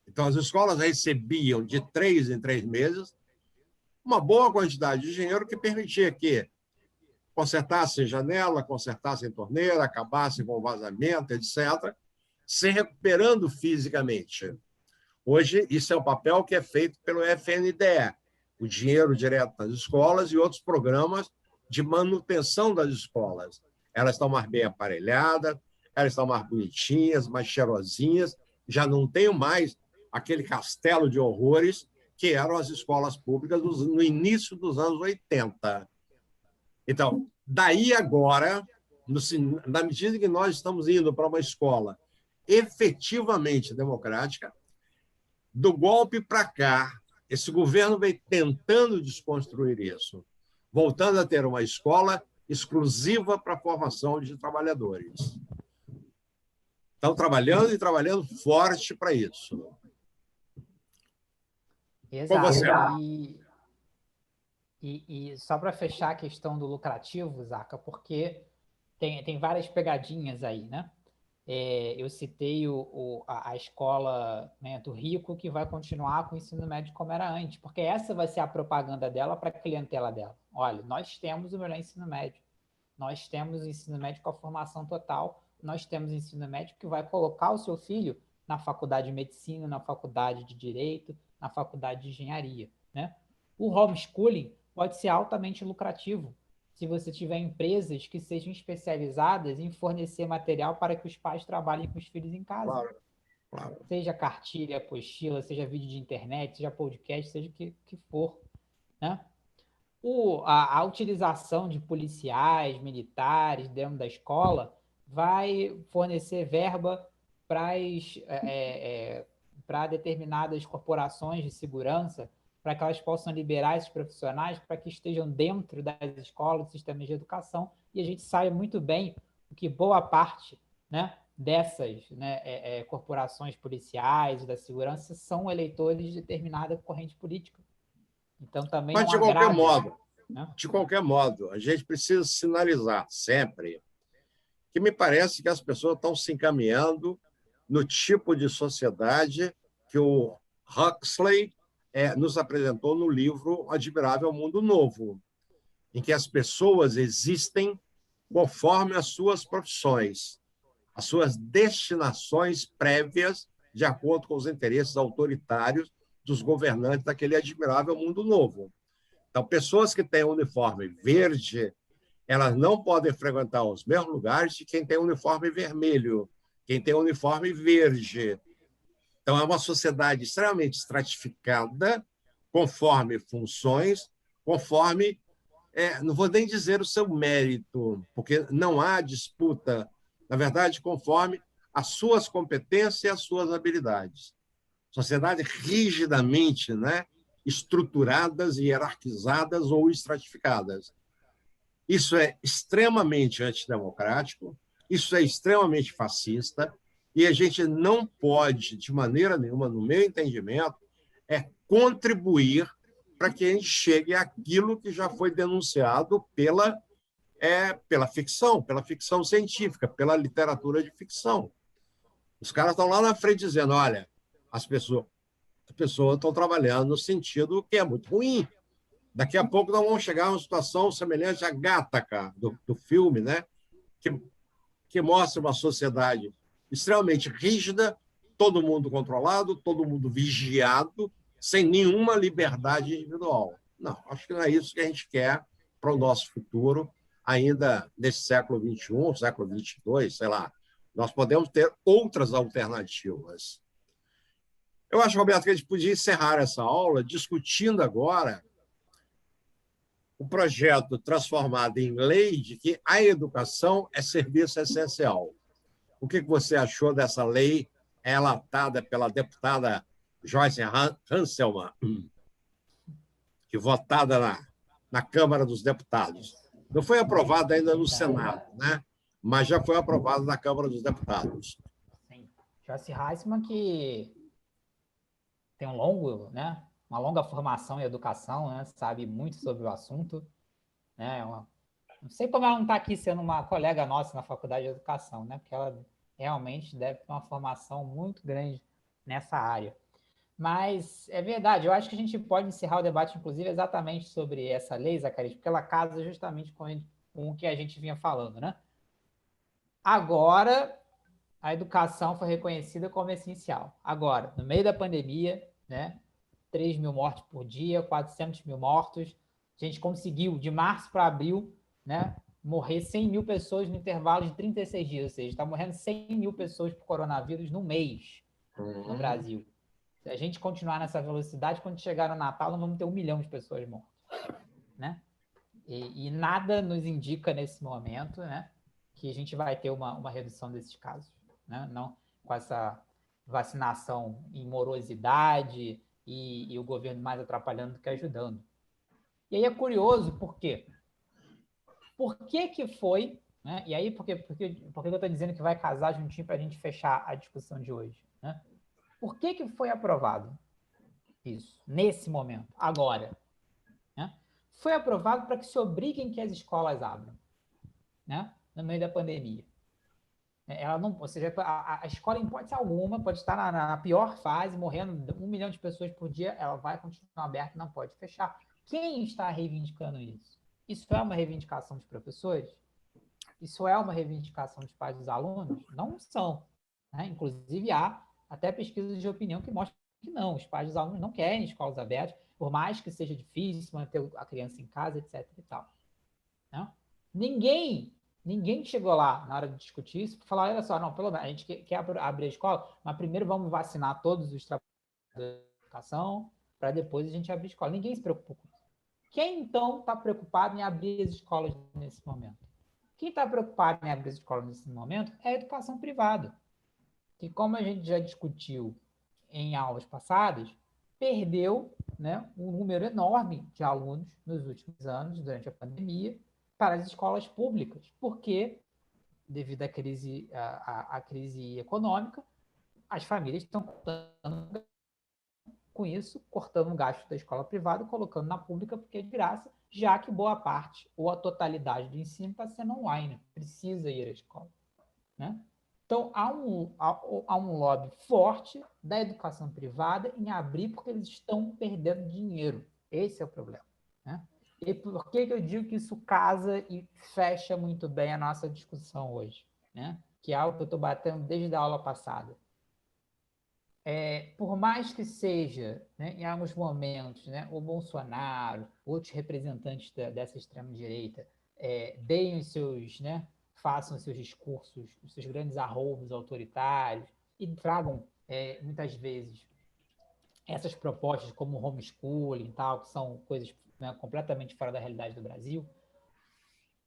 Então, as escolas recebiam de 3 em 3 meses uma boa quantidade de dinheiro que permitia que consertassem janela, consertassem torneira, acabassem com vazamento, etc., se recuperando fisicamente. Hoje, isso é um papel que é feito pelo FNDE, o dinheiro direto das escolas e outros programas de manutenção das escolas. elas estão mais bem aparelhadas, elas estão mais bonitinhas, mais cheirosinhas, já não tem mais aquele castelo de horrores que eram as escolas públicas no início dos anos 80. Então, daí agora, na medida que nós estamos indo para uma escola efetivamente democrática, do golpe para cá, esse governo vem tentando desconstruir isso, voltando a ter uma escola exclusiva para a formação de trabalhadores. Estão trabalhando e trabalhando forte para isso. Exato. E só para fechar a questão do lucrativo, Zaca, porque tem várias pegadinhas aí, né? Eu citei a escola, né, do rico, que vai continuar com o ensino médio como era antes, porque essa vai ser a propaganda dela para a clientela dela. Olha, nós temos o melhor ensino médio, nós temos o ensino médio com a formação total, nós temos o ensino médio que vai colocar o seu filho na faculdade de medicina, na faculdade de direito, na faculdade de engenharia, né? O homeschooling pode ser altamente lucrativo se você tiver empresas que sejam especializadas em fornecer material para que os pais trabalhem com os filhos em casa. Claro, claro. Seja cartilha, apostila, seja vídeo de internet, seja podcast, seja o que for, né? A utilização de policiais, militares dentro da escola vai fornecer verba para determinadas corporações de segurança, para que elas possam liberar esses profissionais para que estejam dentro das escolas, sistemas de educação, e a gente sabe muito bem que boa parte, né, dessas, né, corporações policiais e da segurança são eleitores de determinada corrente política. Então, também Mas, não agrada, de qualquer modo, a gente precisa sinalizar sempre que me parece que as pessoas estão se encaminhando no tipo de sociedade que o Huxley nos apresentou no livro Admirável Mundo Novo, em que as pessoas existem conforme as suas profissões, as suas destinações prévias, de acordo com os interesses autoritários dos governantes daquele admirável mundo novo. Então, pessoas que têm uniforme verde, elas não podem frequentar os mesmos lugares de quem tem uniforme vermelho, quem tem uniforme verde. Então, é uma sociedade extremamente estratificada, conforme funções, conforme, não vou nem dizer o seu mérito, porque não há disputa, na verdade, conforme as suas competências e as suas habilidades. Sociedades rigidamente, né, estruturadas, hierarquizadas ou estratificadas. Isso é extremamente antidemocrático, isso é extremamente fascista, e a gente não pode, de maneira nenhuma, no meu entendimento, contribuir para que a gente chegue àquilo que já foi denunciado pela ficção científica, pela literatura de ficção. Os caras estão lá na frente dizendo, olha, as pessoas estão trabalhando no sentido que é muito ruim. Daqui a pouco nós vamos chegar a uma situação semelhante à Gattaca, do filme, né? que mostra uma sociedade extremamente rígida, todo mundo controlado, todo mundo vigiado, sem nenhuma liberdade individual. Não, acho que não é isso que a gente quer para o nosso futuro, ainda nesse século XXI, século XXII, sei lá. Nós podemos ter outras alternativas. Eu acho, Roberto, que a gente podia encerrar essa aula discutindo agora o projeto transformado em lei de que a educação é serviço essencial. O que você achou dessa lei relatada pela deputada Joyce Hasselmann, que votada na Câmara dos Deputados? Não foi aprovada ainda no Senado, né? Mas já foi aprovada na Câmara dos Deputados. Sim. Joyce Hasselmann, que tem uma longa formação em educação, né? Sabe muito sobre o assunto, né? Não sei como ela não está aqui sendo uma colega nossa na Faculdade de Educação, né? Porque ela realmente deve ter uma formação muito grande nessa área. Mas é verdade, eu acho que a gente pode encerrar o debate, inclusive, exatamente sobre essa lei, Zacarias, porque ela casa justamente com o que a gente vinha falando, né? Agora, a educação foi reconhecida como essencial. Agora, no meio da pandemia, né? 3 mil mortes por dia, 400 mil mortos. A gente conseguiu, de março para abril, né, morrer 100 mil pessoas no intervalo de 36 dias, ou seja, está morrendo 100 mil pessoas por coronavírus no mês no Brasil. Se a gente continuar nessa velocidade, quando chegar no Natal, nós vamos ter 1 milhão de pessoas mortas, né? E nada nos indica nesse momento, né, que a gente vai ter uma redução desses casos, né? Não com essa vacinação em morosidade e o governo mais atrapalhando do que ajudando. E aí é curioso, por quê? Por que foi, né? E aí, por que eu estou dizendo que vai casar juntinho para a gente fechar a discussão de hoje, né? Por que foi aprovado isso, nesse momento, agora? Né? Foi aprovado para que se obriguem que as escolas abram, né? No meio da pandemia. Ela não, ou seja, a escola, em hipótese alguma, pode estar na pior fase, morrendo 1 milhão de pessoas por dia, ela vai continuar aberta, não pode fechar. Quem está reivindicando isso? Isso é uma reivindicação dos professores? Isso é uma reivindicação dos pais dos alunos? Não são. Né? Inclusive, há até pesquisas de opinião que mostram que não, os pais dos alunos não querem escolas abertas, por mais que seja difícil manter a criança em casa, etc. e tal. Né? Ninguém chegou lá na hora de discutir isso para falar, olha só, não, pelo menos a gente quer abrir a escola, mas primeiro vamos vacinar todos os trabalhadores da educação para depois a gente abrir a escola. Ninguém se preocupou com isso. Quem, então, está preocupado em abrir as escolas nesse momento? Quem está preocupado em abrir as escolas nesse momento é a educação privada, que, como a gente já discutiu em aulas passadas, perdeu, né, um número enorme de alunos nos últimos anos, durante a pandemia, para as escolas públicas, porque, devido à crise econômica, as famílias estão cortando com isso, cortando o gasto da escola privada, colocando na pública porque é de graça, já que boa parte ou a totalidade do ensino está sendo online, precisa ir à escola. Né? Então, há um lobby forte da educação privada em abrir porque eles estão perdendo dinheiro. Esse é o problema. Né? E por que eu digo que isso casa e fecha muito bem a nossa discussão hoje? Né? Que é algo que eu estou batendo desde a aula passada. Por mais que seja, né, em alguns momentos, né, o Bolsonaro, outros representantes dessa extrema-direita, deem os seus, né, façam os seus discursos, os seus grandes arroubos autoritários e tragam, muitas vezes, essas propostas como homeschooling e tal, que são coisas, né, completamente fora da realidade do Brasil.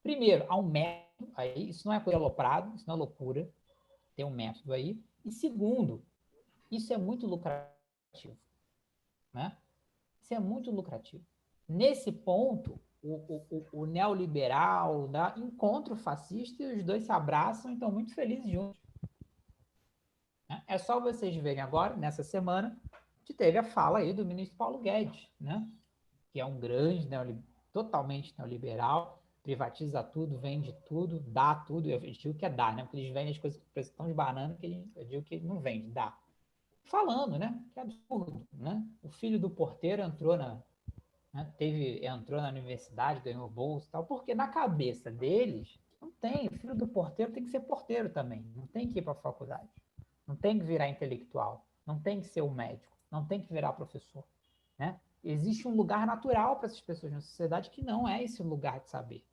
Primeiro, há um método aí, isso não é coisa aloprada, isso não é loucura, tem um método aí. E segundo, isso é muito lucrativo. Né? Isso é muito lucrativo. Nesse ponto, o neoliberal encontra o fascista e os dois se abraçam e estão muito felizes juntos. Né? É só vocês verem agora, nessa semana, que teve a fala aí do ministro Paulo Guedes, né? Que é um grande, totalmente neoliberal, privatiza tudo, vende tudo, dá tudo. Eu digo que é dar, né? Porque eles vendem as coisas por preço tão de banana que eu digo que não vende, dá. Falando, né? Que absurdo, né? O filho do porteiro entrou entrou na universidade, ganhou bolsa e tal, porque na cabeça deles não tem, o filho do porteiro tem que ser porteiro também, não tem que ir para a faculdade, não tem que virar intelectual, não tem que ser um médico, não tem que virar professor, né? Existe um lugar natural para essas pessoas na sociedade que não é esse lugar de saber.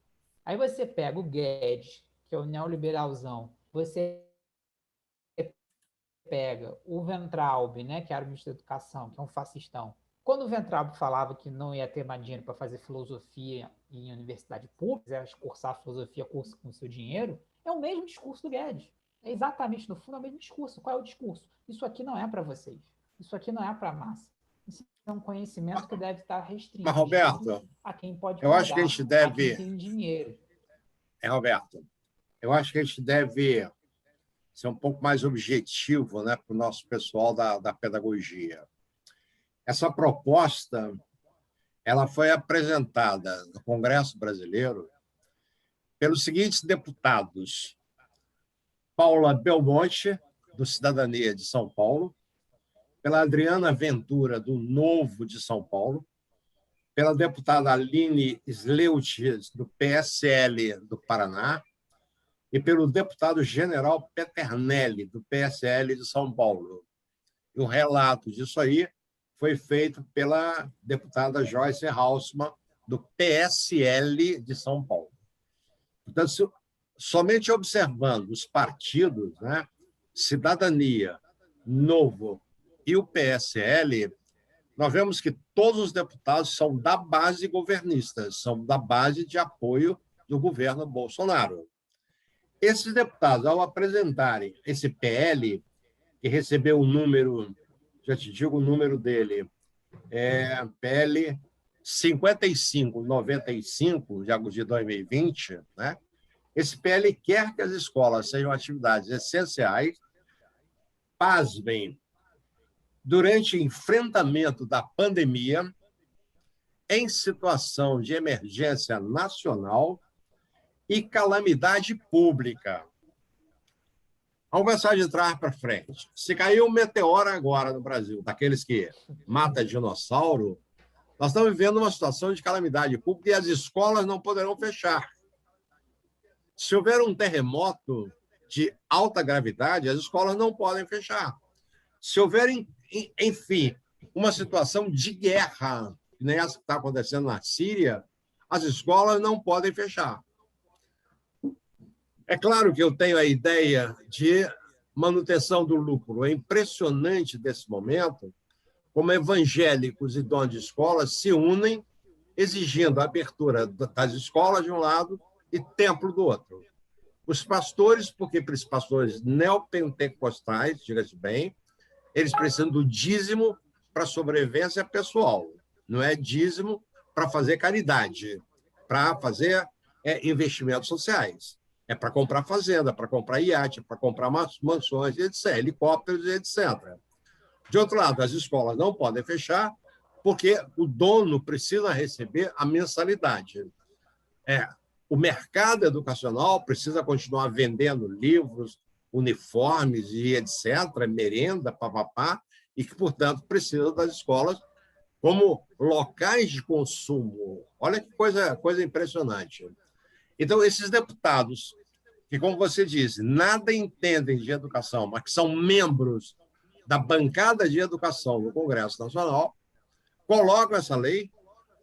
Aí você pega o Guedes, que é o neoliberalzão, você pega o Weintraub, né, que era o ministro da Educação, que é um fascistão. Quando o Weintraub falava que não ia ter mais dinheiro para fazer filosofia em universidade pública, cursar filosofia curso com seu dinheiro, é o mesmo discurso do Guedes. É exatamente, no fundo, é o mesmo discurso. Qual é o discurso? Isso aqui não é para vocês. Isso aqui não é para a massa. Isso é um conhecimento que deve estar Mas, restringido Roberto, a quem pode eu acho que a gente pagar, a quem deve. tem dinheiro. Roberto, eu acho que a gente deve ser um pouco mais objetivo, né, para o nosso pessoal da pedagogia. Essa proposta ela foi apresentada no Congresso Brasileiro pelos seguintes deputados: Paula Belmonte, do Cidadania de São Paulo, pela Adriana Ventura, do Novo de São Paulo, pela deputada Aline Sleutz, do PSL do Paraná, e pelo deputado general Peternelli, do PSL de São Paulo. E o relato disso aí foi feito pela deputada Joyce Hausmann, do PSL de São Paulo. Portanto, somente observando os partidos, né, Cidadania, Novo e o PSL, nós vemos que todos os deputados são da base governista, são da base de apoio do governo Bolsonaro. Esses deputados, ao apresentarem esse PL, que recebeu o número, já te digo o número dele, PL 5595, de 2020, né? Esse PL quer que as escolas sejam atividades essenciais, pasmem, durante o enfrentamento da pandemia, em situação de emergência nacional e calamidade pública. Vamos começar de trás para frente. Se caiu um meteoro agora no Brasil, daqueles que mata dinossauro, nós estamos vivendo uma situação de calamidade pública e as escolas não poderão fechar. Se houver um terremoto de alta gravidade, as escolas não podem fechar. Se houver, enfim, uma situação de guerra, que nem essa que está acontecendo na Síria, as escolas não podem fechar. É claro que eu tenho a ideia de manutenção do lucro. É impressionante desse momento como evangélicos e donos de escolas se unem exigindo a abertura das escolas de um lado e templo do outro. Os pastores, porque para os pastores neopentecostais, diga-se bem, eles precisam do dízimo para sobrevivência pessoal, não é dízimo para fazer caridade, para fazer investimentos sociais. É para comprar fazenda, para comprar iate, para comprar mansões, etc., helicópteros, etc. De outro lado, as escolas não podem fechar porque o dono precisa receber a mensalidade. O mercado educacional precisa continuar vendendo livros, uniformes e etc., merenda, papapá, e que, portanto, precisa das escolas como locais de consumo. Olha que coisa impressionante. Então, esses deputados, que, como você disse, nada entendem de educação, mas que são membros da bancada de educação do Congresso Nacional, colocam essa lei,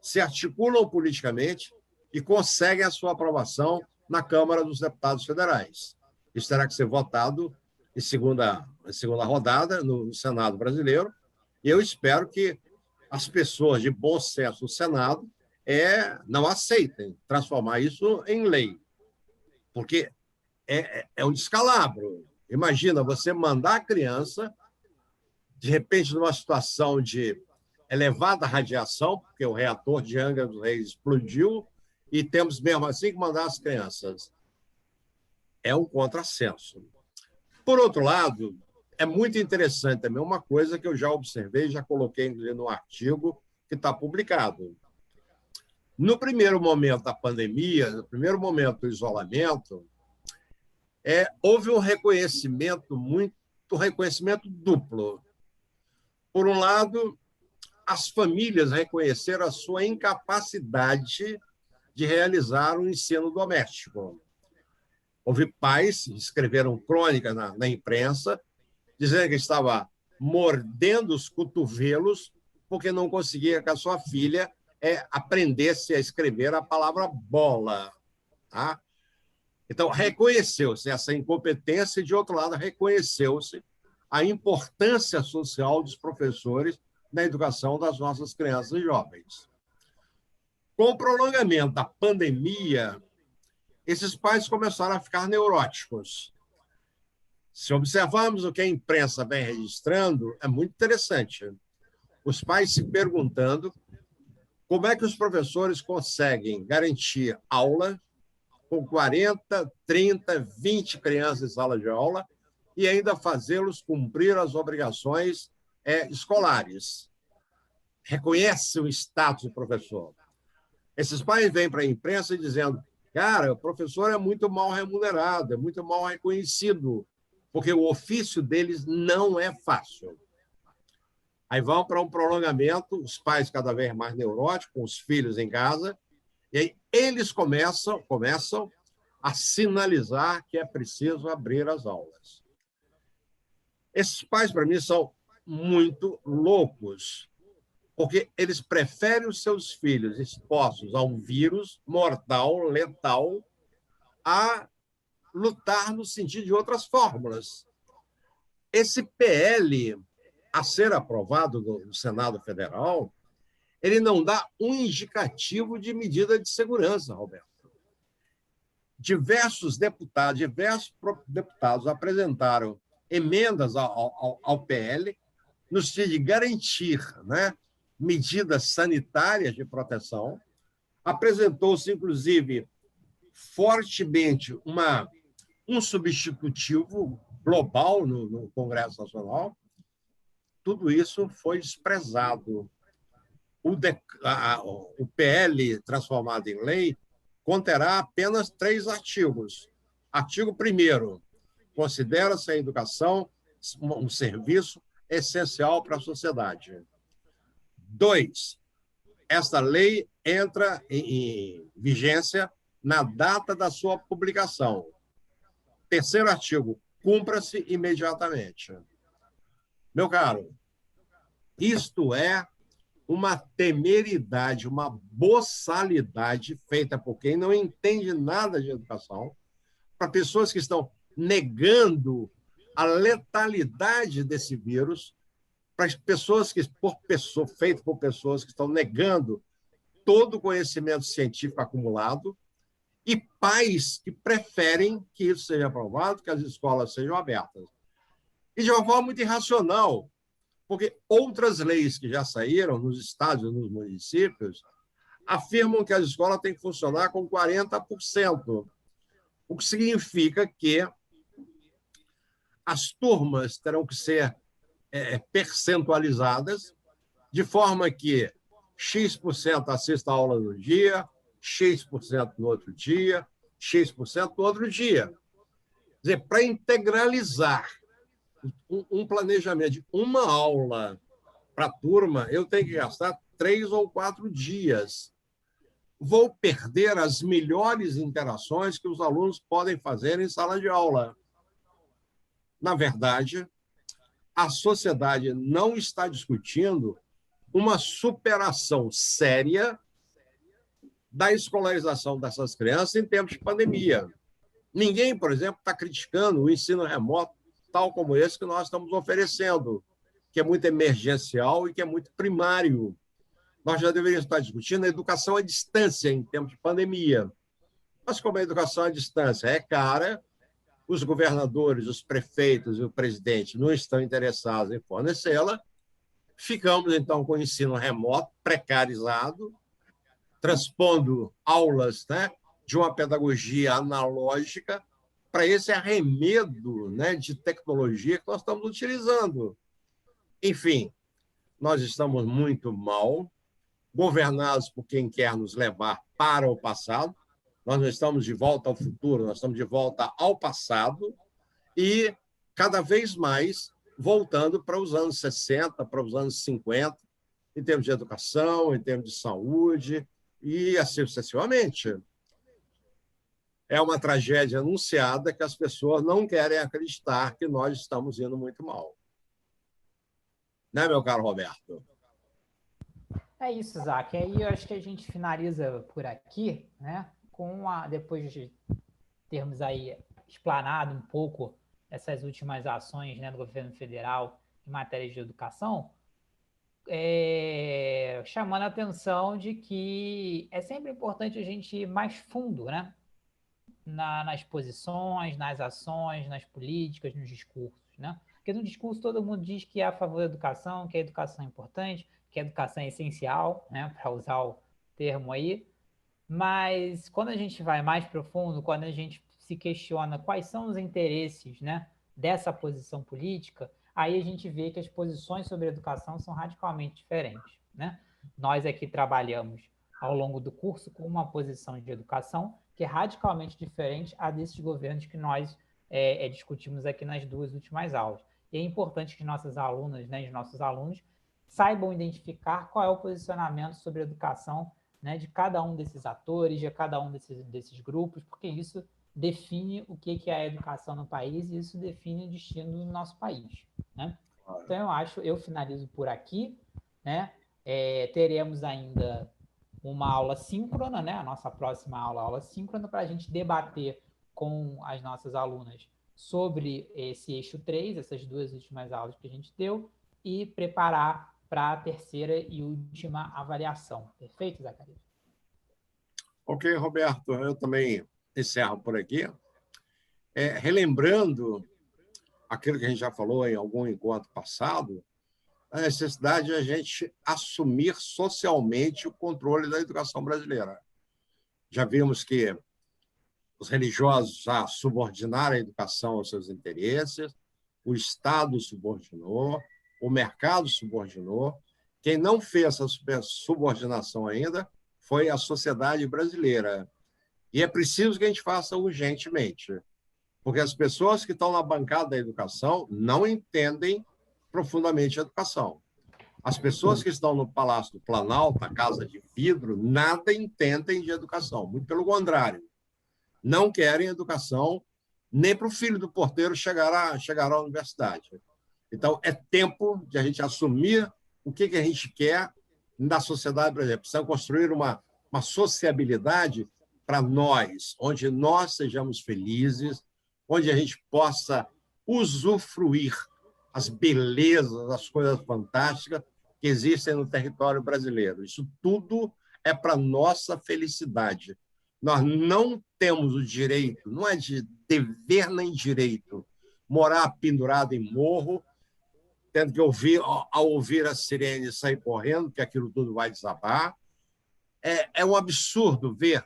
se articulam politicamente e conseguem a sua aprovação na Câmara dos Deputados Federais. Isso terá que ser votado em segunda rodada no Senado brasileiro, e eu espero que as pessoas de bom senso no Senado não aceitem transformar isso em lei, porque é um descalabro. Imagina você mandar a criança, de repente, numa situação de elevada radiação, porque o reator de Angra dos Reis explodiu, e temos mesmo assim que mandar as crianças. É um contrassenso. Por outro lado, é muito interessante também uma coisa que eu já observei, já coloquei inclusive no artigo que está publicado. No primeiro momento da pandemia, no primeiro momento do isolamento, houve um reconhecimento duplo. Por um lado, as famílias reconheceram a sua incapacidade de realizar um ensino doméstico. Houve pais que escreveram crônicas na imprensa, dizendo que estava mordendo os cotovelos porque não conseguia que a sua filha aprendesse a escrever a palavra bola. Tá? Então, reconheceu-se essa incompetência e, de outro lado, reconheceu-se a importância social dos professores na educação das nossas crianças e jovens. Com o prolongamento da pandemia, esses pais começaram a ficar neuróticos. Se observarmos o que a imprensa vem registrando, é muito interessante. Os pais se perguntando como é que os professores conseguem garantir aula com 40, 30, 20 crianças em sala de aula e ainda fazê-los cumprir as obrigações escolares. Reconhece o status do professor. Esses pais vêm para a imprensa dizendo: cara, o professor é muito mal remunerado, é muito mal reconhecido, porque o ofício deles não é fácil. Aí vão para um prolongamento, os pais cada vez mais neuróticos, com os filhos em casa, e aí eles começam a sinalizar que é preciso abrir as aulas. Esses pais, para mim, são muito loucos, porque eles preferem os seus filhos expostos a um vírus mortal, letal, a lutar no sentido de outras fórmulas. Esse PL a ser aprovado no Senado Federal, ele não dá um indicativo de medida de segurança, Roberto. Diversos deputados apresentaram emendas ao PL no sentido de garantir, né, medidas sanitárias de proteção. Apresentou-se, inclusive, fortemente um substitutivo global no Congresso Nacional. Tudo isso foi desprezado. O PL transformado em lei conterá apenas 3 artigos. Artigo 1º, considera-se a educação um serviço essencial para a sociedade. 2, esta lei entra em vigência na data da sua publicação. 3º artigo, cumpra-se imediatamente. Meu caro, isto é uma temeridade, uma boçalidade feita por quem não entende nada de educação, para pessoas que estão negando a letalidade desse vírus, para as pessoas feito por pessoas que estão negando todo o conhecimento científico acumulado, e pais que preferem que isso seja aprovado, que as escolas sejam abertas. E de uma forma muito irracional, porque outras leis que já saíram nos estados e nos municípios afirmam que as escolas têm que funcionar com 40%, o que significa que as turmas terão que ser percentualizadas, de forma que X% assista a aula no dia, X% no outro dia, X% no outro dia. Quer dizer, para integralizar um planejamento de uma aula para a turma, eu tenho que gastar 3 ou 4 dias. Vou perder as melhores interações que os alunos podem fazer em sala de aula. Na verdade, a sociedade não está discutindo uma superação séria da escolarização dessas crianças em tempos de pandemia. Ninguém, por exemplo, está criticando o ensino remoto tal como esse que nós estamos oferecendo, que é muito emergencial e que é muito primário. Nós já deveríamos estar discutindo a educação à distância em tempos de pandemia. Mas como a educação à distância é cara, os governadores, os prefeitos e o presidente não estão interessados em fornecê-la, ficamos, então, com o ensino remoto precarizado, transpondo aulas, né, de uma pedagogia analógica para esse arremedo, né, de tecnologia que nós estamos utilizando. Enfim, nós estamos muito mal, governados por quem quer nos levar para o passado. Nós não estamos de volta ao futuro, nós estamos de volta ao passado e, cada vez mais, voltando para os anos 60, para os anos 50, em termos de educação, em termos de saúde e assim sucessivamente. É uma tragédia anunciada que as pessoas não querem acreditar que nós estamos indo muito mal. Né, meu caro Roberto? É isso, Isaac. Aí eu acho que a gente finaliza por aqui, né? Depois de termos aí explanado um pouco essas últimas ações, né, do governo federal em matéria de educação, chamando a atenção de que é sempre importante a gente ir mais fundo, né? Nas posições, nas ações, nas políticas, nos discursos, né? Porque no discurso todo mundo diz que é a favor da educação, que a educação é importante, que a educação é essencial, né? Para usar o termo aí. Mas quando a gente vai mais profundo, quando a gente se questiona quais são os interesses, né, dessa posição política, aí a gente vê que as posições sobre a educação são radicalmente diferentes, né? Nós aqui trabalhamos ao longo do curso com uma posição de educação que é radicalmente diferente a desses governos que nós discutimos aqui nas 2 últimas aulas. E é importante que nossas alunas, né, e nossos alunos saibam identificar qual é o posicionamento sobre a educação, né, de cada um desses atores, de cada um desses grupos, porque isso define o que é a educação no país e isso define o destino do nosso país, né? Então, eu finalizo por aqui, né? Teremos ainda uma aula síncrona, né? A nossa próxima aula síncrona, para a gente debater com as nossas alunas sobre esse eixo 3, essas 2 últimas aulas que a gente deu, e preparar para a terceira e última avaliação. Perfeito, Zacarias? Ok, Roberto, eu também encerro por aqui. Relembrando aquilo que a gente já falou em algum encontro passado, a necessidade de a gente assumir socialmente o controle da educação brasileira. Já vimos que os religiosos já subordinaram a educação aos seus interesses, o Estado subordinou, o mercado subordinou. Quem não fez essa subordinação ainda foi a sociedade brasileira. E é preciso que a gente faça urgentemente, porque as pessoas que estão na bancada da educação não entendem profundamente a educação. As pessoas que estão no Palácio do Planalto, na Casa de Vidro, nada entendem de educação, muito pelo contrário. Não querem educação nem para o filho do porteiro chegar à universidade. Então, é tempo de a gente assumir o que a gente quer na sociedade brasileira. Precisamos construir uma sociabilidade para nós, onde nós sejamos felizes, onde a gente possa usufruir as belezas, as coisas fantásticas que existem no território brasileiro. Isso tudo é para nossa felicidade. Nós não temos o direito, não é de dever nem direito, morar pendurado em morro, tendo que ao ouvir a sirene, sair correndo, que aquilo tudo vai desabar. É um absurdo ver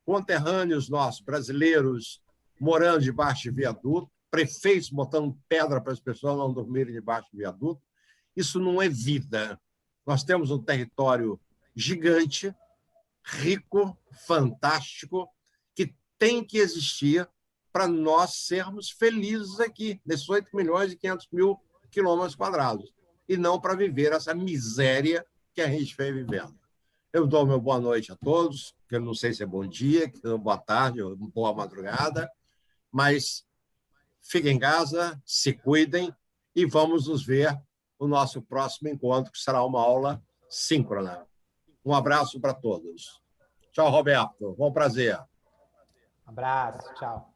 conterrâneos nossos, brasileiros, morando debaixo de viaduto, prefeitos botando pedra para as pessoas não dormirem debaixo de viaduto. Isso não é vida. Nós temos um território gigante, rico, fantástico, que tem que existir para nós sermos felizes aqui, nesses 8.500.000 quilômetros quadrados, e não para viver essa miséria que a gente vem vivendo. Eu dou meu boa noite a todos, que eu não sei se é bom dia, que é boa tarde, ou boa madrugada, mas fiquem em casa, se cuidem e vamos nos ver no nosso próximo encontro, que será uma aula síncrona. Um abraço para todos. Tchau, Roberto. Bom prazer. Um abraço, tchau.